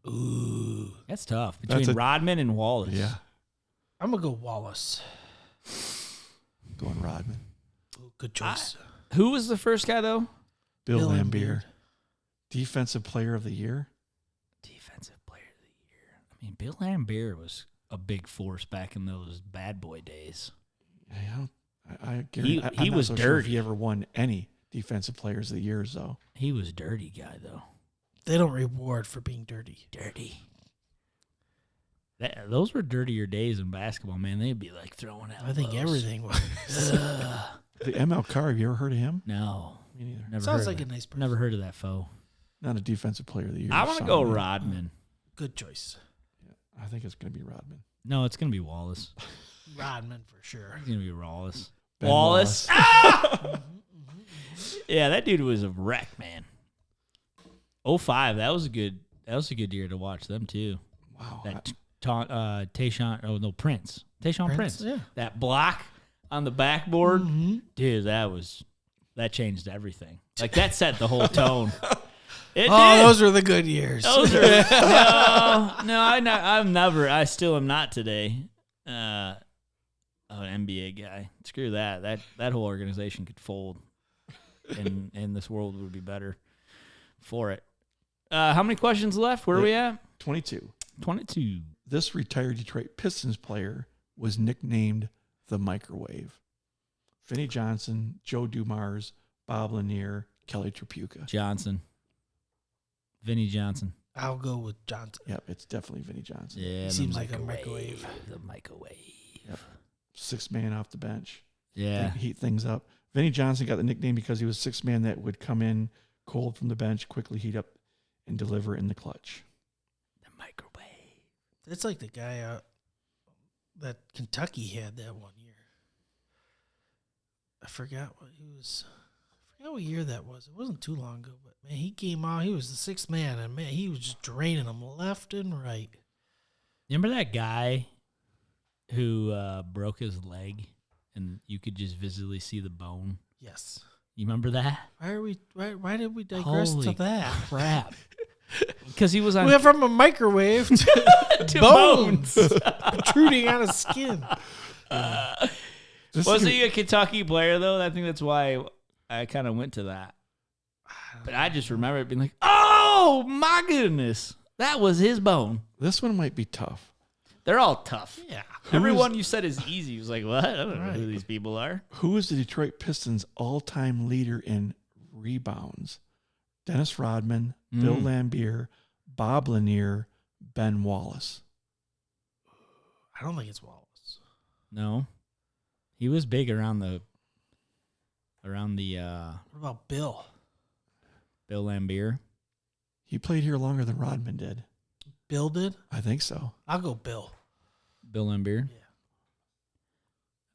Ooh. That's tough. That's Between a- Rodman and Wallace. Yeah, I'm going to go Wallace. going Rodman. Ooh, good choice. Who was the first guy, though? Bill Bill Laimbeer, Laimbeer. Defensive Player of the Year. Defensive Player of the Year. I mean, Bill Laimbeer was a big force back in those bad boy days. I guarantee I'm he not was so sure if dirty. he ever won any Defensive Players of the Years, though. He was a dirty guy, though. They don't reward for being dirty. Dirty. Those were dirtier days in basketball, man. They'd be like throwing out. I think everything was. The M.L. Carr, have you ever heard of him? No, Me neither. never. Sounds heard like of a that. nice person. Never heard of that foe. Not a Defensive Player of the Year. I want to go Rodman. Good choice. I think it's going to be Rodman. No, it's gonna be Wallace. Rodman for sure. It's gonna be Wallace. Ben Wallace. Ah! Yeah, that dude was a wreck, man. 05, that was a good year to watch them too. Wow. That Tayshaun, Prince. Tayshaun Prince. Yeah. That block on the backboard, Mm-hmm. dude, that changed everything. Like that set the whole tone. It Oh, did. those were the good years. Those are I still am not today. An NBA guy. Screw that. That whole organization could fold, and this world would be better for it. How many questions left? Where are we at? 22. 22. This retired Detroit Pistons player was nicknamed the Microwave. Vinnie Johnson, Joe Dumars, Bob Lanier, Kelly Tripucka. Johnson. Vinnie Johnson. I'll go with Johnson. Yep, it's definitely Vinnie Johnson. Yeah, He seems like a microwave. The microwave. Yep. 6 man off the bench. Yeah. Heat things up. Vinnie Johnson got the nickname because he was 6 man that would come in cold from the bench, quickly heat up, and deliver in the clutch. The microwave. It's like the guy that Kentucky had that one year. I forgot forgot what year that was. It wasn't too long ago, but man, he came out. He was the sixth man, and man, he was just draining them left and right. Remember that guy who broke his leg, and you could just visibly see the bone? Yes. You remember that? Why did we digress Holy to that? crap! Because he was on We went from a microwave to, to bones protruding out of skin. This Was is- he a Kentucky player though? I think that's why I kind of went to that. But I just remember it being like, "Oh my goodness, that was his bone." This one might be tough. They're all tough. Yeah. Everyone you said is easy. He was like, "What? I don't know who Right. these people are." Who is the Detroit Pistons' all-time leader in rebounds? Dennis Rodman, Bill Lambier, Bob Lanier, Ben Wallace. I don't think it's Wallace. No, he was big around the What about Bill? Bill Lambier. He played here longer than Rodman did. Bill did? I think so. I'll go Bill. Bill Lambier. Yeah.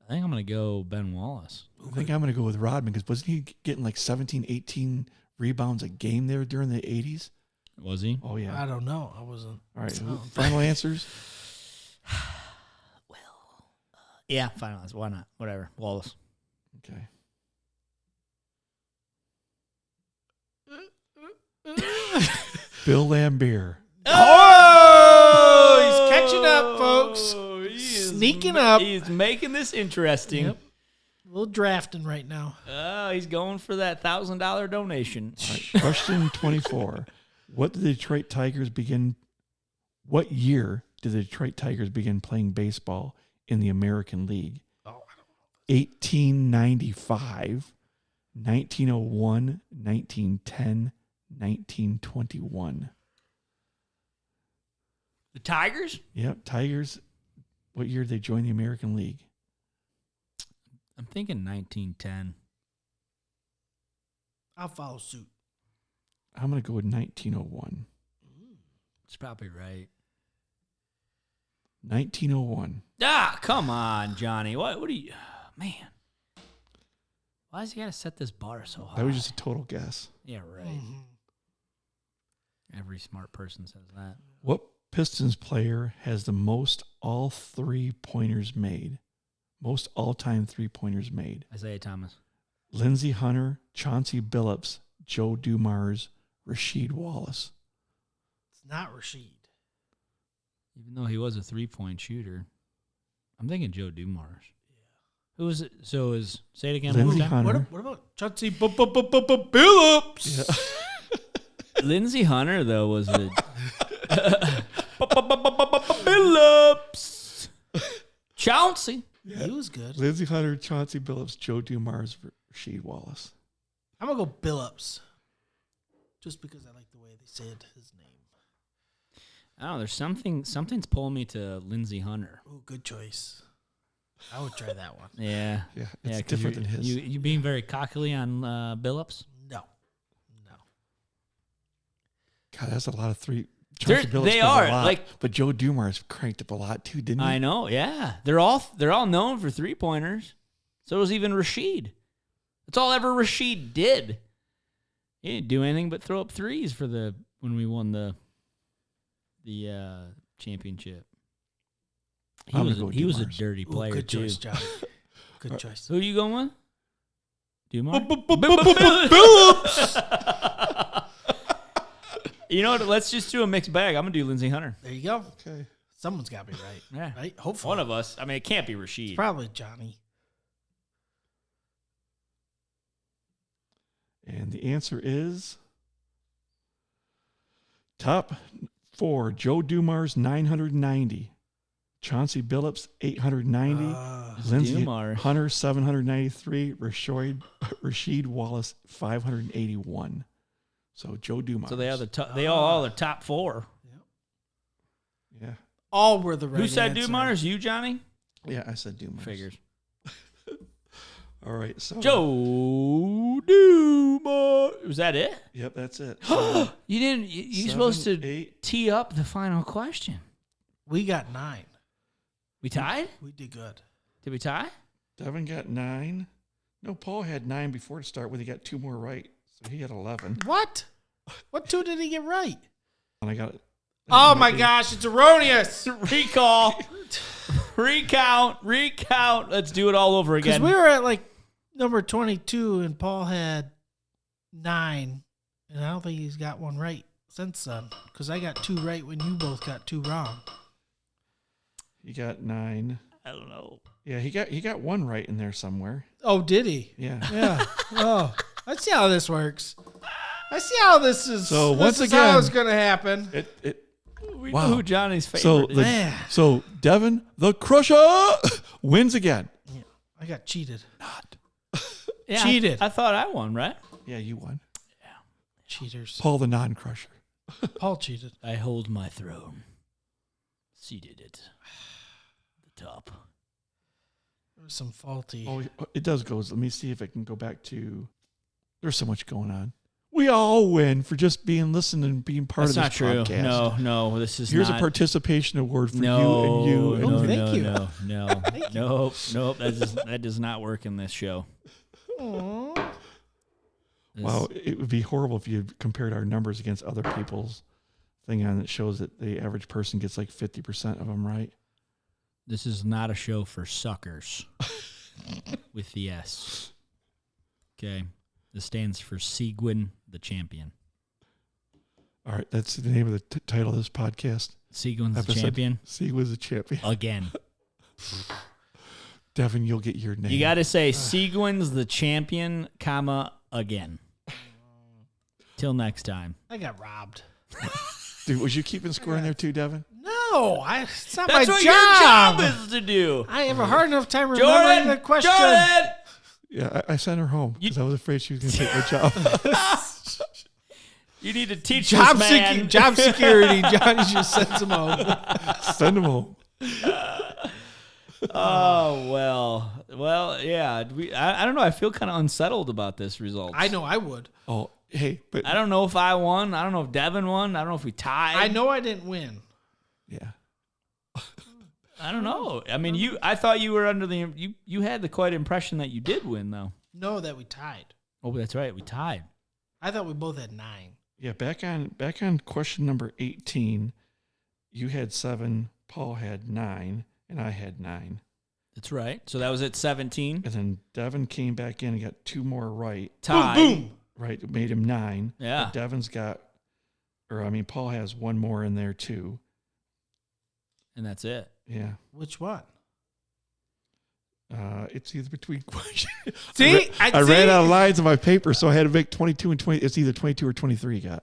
I think I'm gonna go Ben Wallace. I think I'm going to go with Rodman because wasn't he getting like 17, 18 rebounds a game there during the 80s? Was he? Oh, yeah. I don't know. I wasn't. All right. Oh. Final answers? Yeah, finalize. Why not? Whatever. Wallace. Okay. Bill Lambier. Oh, he's catching up, folks. Sneaking up. He's making this interesting. Yep. A little drafting right now. Oh, he's going for that $1,000 donation. All right. Question 24. What year did the Detroit Tigers begin playing baseball in the American League? Oh, I don't know. 1895, 1901, 1910, 1921. The Tigers? Yep, Tigers. What year did they join the American League? I'm thinking 1910. I'll follow suit. I'm going to go with 1901. It's probably right. 1901. Ah, come on, Johnny. What do you... Man. Why does he got to set this bar so high? That was just a total guess. Yeah, right. Mhm. Every smart person says that. What Pistons player has the most all three-pointers made? Most all-time three-pointers made? Isaiah Thomas. Lindsey Hunter, Chauncey Billups, Joe Dumars, Rasheed Wallace. It's not Rashid. Even though he was a three-point shooter. I'm thinking Joe Dumars. Who was it? So say it again. one more Lindsey time. Hunter. What about Chauncey Billups? Yeah. Lindsey Hunter, though, was a... Billups. Chauncey. He was good. Lindsey Hunter, Chauncey Billups, Joe Dumars, Rasheed Wallace. I'm going to go Billups. Just because I like the way they said his name. I don't know. There's something's pulling me to Lindsey Hunter. Oh, good choice. I would try that one. Yeah. Yeah, it's 'cause different than his. You being very cockily on Billups? No. God, that's a lot of three. They're- Chauncey Billups they was a are, lot, like- but Joe Dumars cranked up a lot too, didn't he? I know. Yeah. They're all known for three-pointers. So was even Rasheed. That's all ever Rasheed did. He didn't do anything but throw up threes for when we won the championship. I'm gonna go He was a Dumars. dirty Ooh, player good too. choice, Johnny. Good choice. Who are you going with? Dumars? Billups. You know what? Let's just do a mixed bag. I'm gonna do Lindsey Hunter. There you go. Okay. Someone's got to be right. Yeah. Right? Hopefully. One of us. I mean, it can't be Rasheed. Probably Johnny. And the answer is top four: Joe Dumars 990, Chauncey Billups 890, Lindsey Dumars. Hunter 793, Rasheed Wallace 581. So Joe Dumars. So they are they all are the top four. yeah. All were the right Who said answer. Dumars? You, Johnny? Yeah, I said Dumars. Figures. All right. So Joe Dumars. Was that it? Yep, that's it. So You didn't. You're 7, supposed to 8. tee up the final question. We got 9. We tied? We did good. Did we tie? Devin got 9. No, Paul had 9 before to start with. He got 2 more right. So he had 11. What? What 2 did he get right? And I got it. Oh my gosh, it's erroneous. Recall. Recount. Let's do it all over Because again. we were at like number 22 and Paul had 9. And I don't think he's got one right since then. Because I got 2 right when you both got 2 wrong. He got 9. I don't know. Yeah, he got 1 right in there somewhere. Oh, did he? Yeah. Yeah. Oh, I see how this works. I see how this is. So, this once is how again- it's going to happen. We Wow. know who Johnny's favorite is. Man. So Devin the Crusher wins again. I got cheated. Not. Yeah, cheated. I thought I won, right? Yeah, you won. Cheaters. Paul the non-crusher. Paul cheated. I hold my throne. Seated at the top. There was some faulty. Oh, it does go. Let me see if I can go back to. There's so much going on. We all win for just being listened and being part That's of not this true. podcast. No, this is Here's not. a participation award for no, you and you. Oh, And thank you. No. Nope. That does not work in this show. Aw. This- Wow, it would be horrible if you compared our numbers against other people's thing on that shows that the average person gets like 50% of them right. This is not a show for suckers. With the S. Okay. This stands for Seguin the Champion. All right, that's the name of the title of this podcast. Seguin's the Episode. Champion. Seguin's the champion. Again. Devin, you'll get your name. You got to say Seguin's the Champion, comma, again. Till next time. I got robbed. Dude, was you keeping score in there too, Devin? No, it's not That's my what job. your job is to do. I have a hard enough time remembering the question. Jordan! Yeah, I sent her home because I was afraid she was going to take my job. You need to teach Job, this man. job security. Johnny just sends him home. Send them home. Oh, well, yeah. I don't know. I feel kind of unsettled about this result. I know I would. Oh, hey, but I don't know if I won. I don't know if Devin won. I don't know if we tied. I know I didn't win. yeah. I don't know. I mean, I thought you were under the you had the quite impression that you did win though. No, that we tied. Oh, that's right. We tied. I thought we both had 9. Yeah, back on question number 18, you had 7, Paul had 9, and I had 9. That's right. So that was at 17. And then Devin came back in and got 2 more right. Tied. Boom. Right, it made him 9. Yeah. But Devin's got, Paul has 1 more in there too. And that's it. Yeah. Which one? It's either between questions. See? I ran out of lines on my paper, so I had to make 22 and 20. It's either 22 or 23 you got.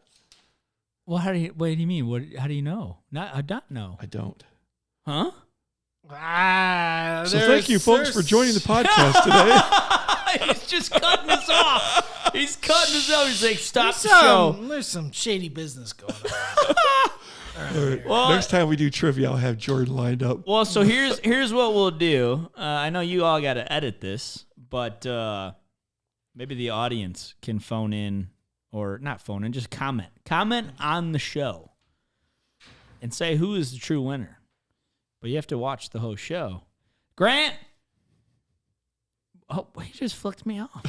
Well, what do you mean? How do you know? I don't know. I don't. Huh? So thank you, folks, for joining the podcast today. He's just cutting us off. He's cutting us off. He's like, stop There's the show. there's some shady business going on. All right. Well- Next time we do trivia, I'll have Jordan lined up. Well, so here's what we'll do. I know you all got to edit this, but maybe the audience can phone in, or not phone in, just comment. Comment on the show and say who is the true winner. But you have to watch the whole show. Grant! Oh, he just flicked me off.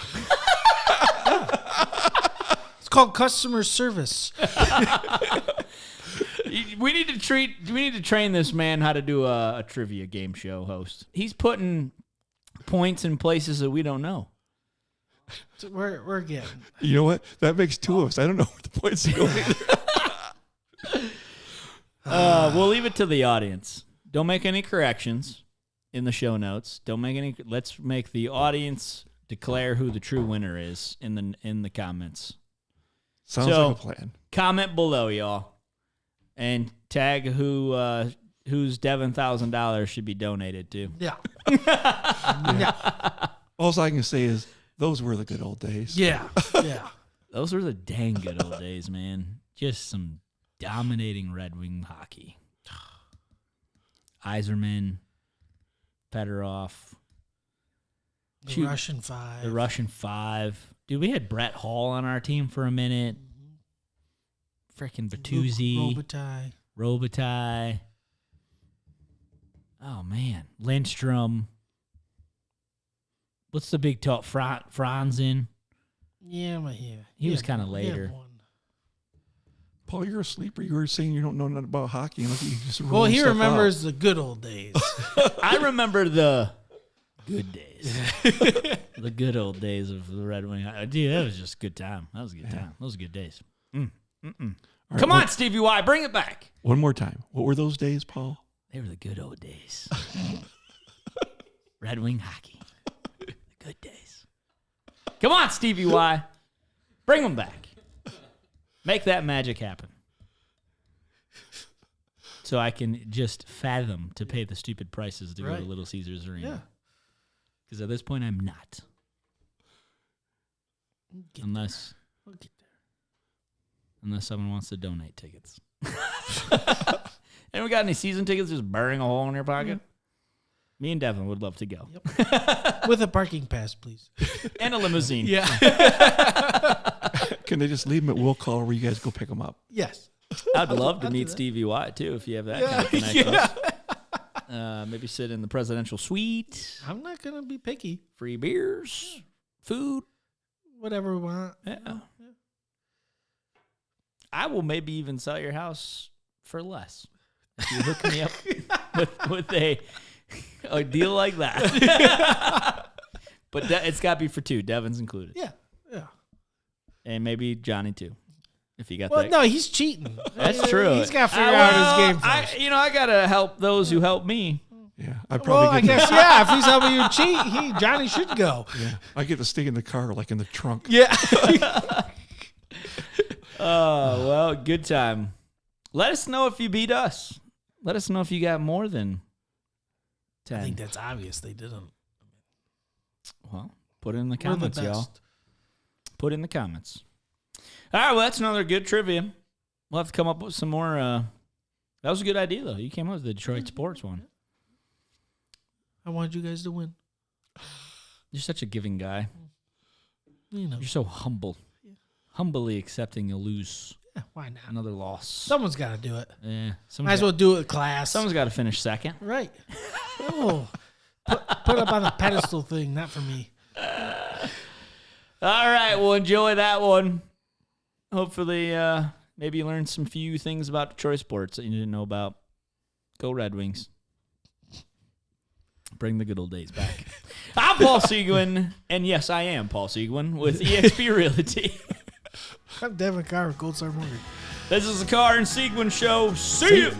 It's called customer service. We need to train this man how to do a trivia game show host. He's putting points in places that we don't know. So we're getting. You know what? That makes 2 of us. I don't know where the points are going either. We'll leave it to the audience. Don't make any corrections in the show notes. Let's make the audience declare who the true winner is in the comments. Sounds So- like a plan. Comment below, y'all, and tag whose Devin $1,000 should be donated to. Yeah. All I can say is those were the good old days. Yeah. Yeah. Those were the dang good old days, man. Just some dominating Red Wing hockey. Yzerman, Fedorov, The Shoot. Russian 5. the Russian 5. Dude, we had Brett Hall on our team for a minute. Freaking Bertuzzi, Robitaille. Oh, man. Lindstrom. what's the big talk? Franz in. Yeah, but yeah. He was had kinda one. He had later. one. Paul, you're a sleeper. You were saying you don't know nothing about hockey. And look, you just Well, rolling he stuff remembers the good old days. I remember the good days. The good old days of the Red Wing. Dude, that was just a good time. That was a good time. Those were good days. All right, Come on, Stevie Y, bring it back. One more time. What were those days, Paul? They were the good old days. Red Wing hockey. The good days. Come on, Stevie Y. Bring them back. Make that magic happen. So I can just fathom to pay the stupid prices to go Right. to Little Caesars Arena. Yeah. Because at this point, I'm not. Get Unless We'll get there. someone wants to donate tickets. And we got any season tickets just burning a hole in your pocket? Me and Devin would love to go. Yep. With a parking pass, please. And a limousine. Yeah. Can they just leave them at will call where you guys go pick them up? Yes. I'd love to I'll do meet that. Stevie Y, too, if you have that kind of connection. Maybe sit in the presidential suite. I'm not going to be picky. Free beers. Food. Whatever we want. Yeah. I will maybe even sell your house for less. If you hook me up with a deal like that. But it's got to be for two. Devin's included. Yeah. Yeah. And maybe Johnny, too. If you got Well, that. no, he's cheating. That's true. He's got to figure out his game first. I got to help those who help me. Yeah, I probably Well, I get guess, yeah, if he's helping you cheat, Johnny should go. I get to stay in the car, like in the trunk. Yeah. Oh, well, good time. Let us know if you beat us. Let us know if you got more than 10. I think that's obvious. They didn't. Well, put it in the We're the comments, y'all. best. Put it in the comments. All right, well, that's another good trivia. We'll have to come up with some more. That was a good idea, though. You came up with the Detroit sports one. I wanted you guys to win. You're such a giving guy. You know. You're so humble. Humbly accepting you'll lose Yeah, why not? another loss. Someone's got to do it. Yeah, Might as well do it with class. Someone's got to finish second. Right. Oh, put up on the pedestal thing, not for me. All right, well, enjoy that one. Hopefully, maybe you learned some few things about Detroit sports that you didn't know about. Go Red Wings. Bring the good old days back. I'm Paul Seguin, and yes, I am Paul Seguin with eXp Realty. I'm Devin Carr with Gold Star Mortgage. This is the Carr and Seguin Show. See you.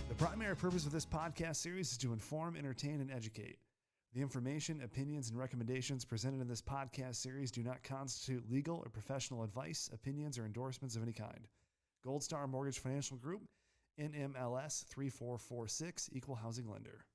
The primary purpose of this podcast series is to inform, entertain, and educate. The information, opinions, and recommendations presented in this podcast series do not constitute legal or professional advice, opinions, or endorsements of any kind. Gold Star Mortgage Financial Group, NMLS 3446, Equal Housing Lender.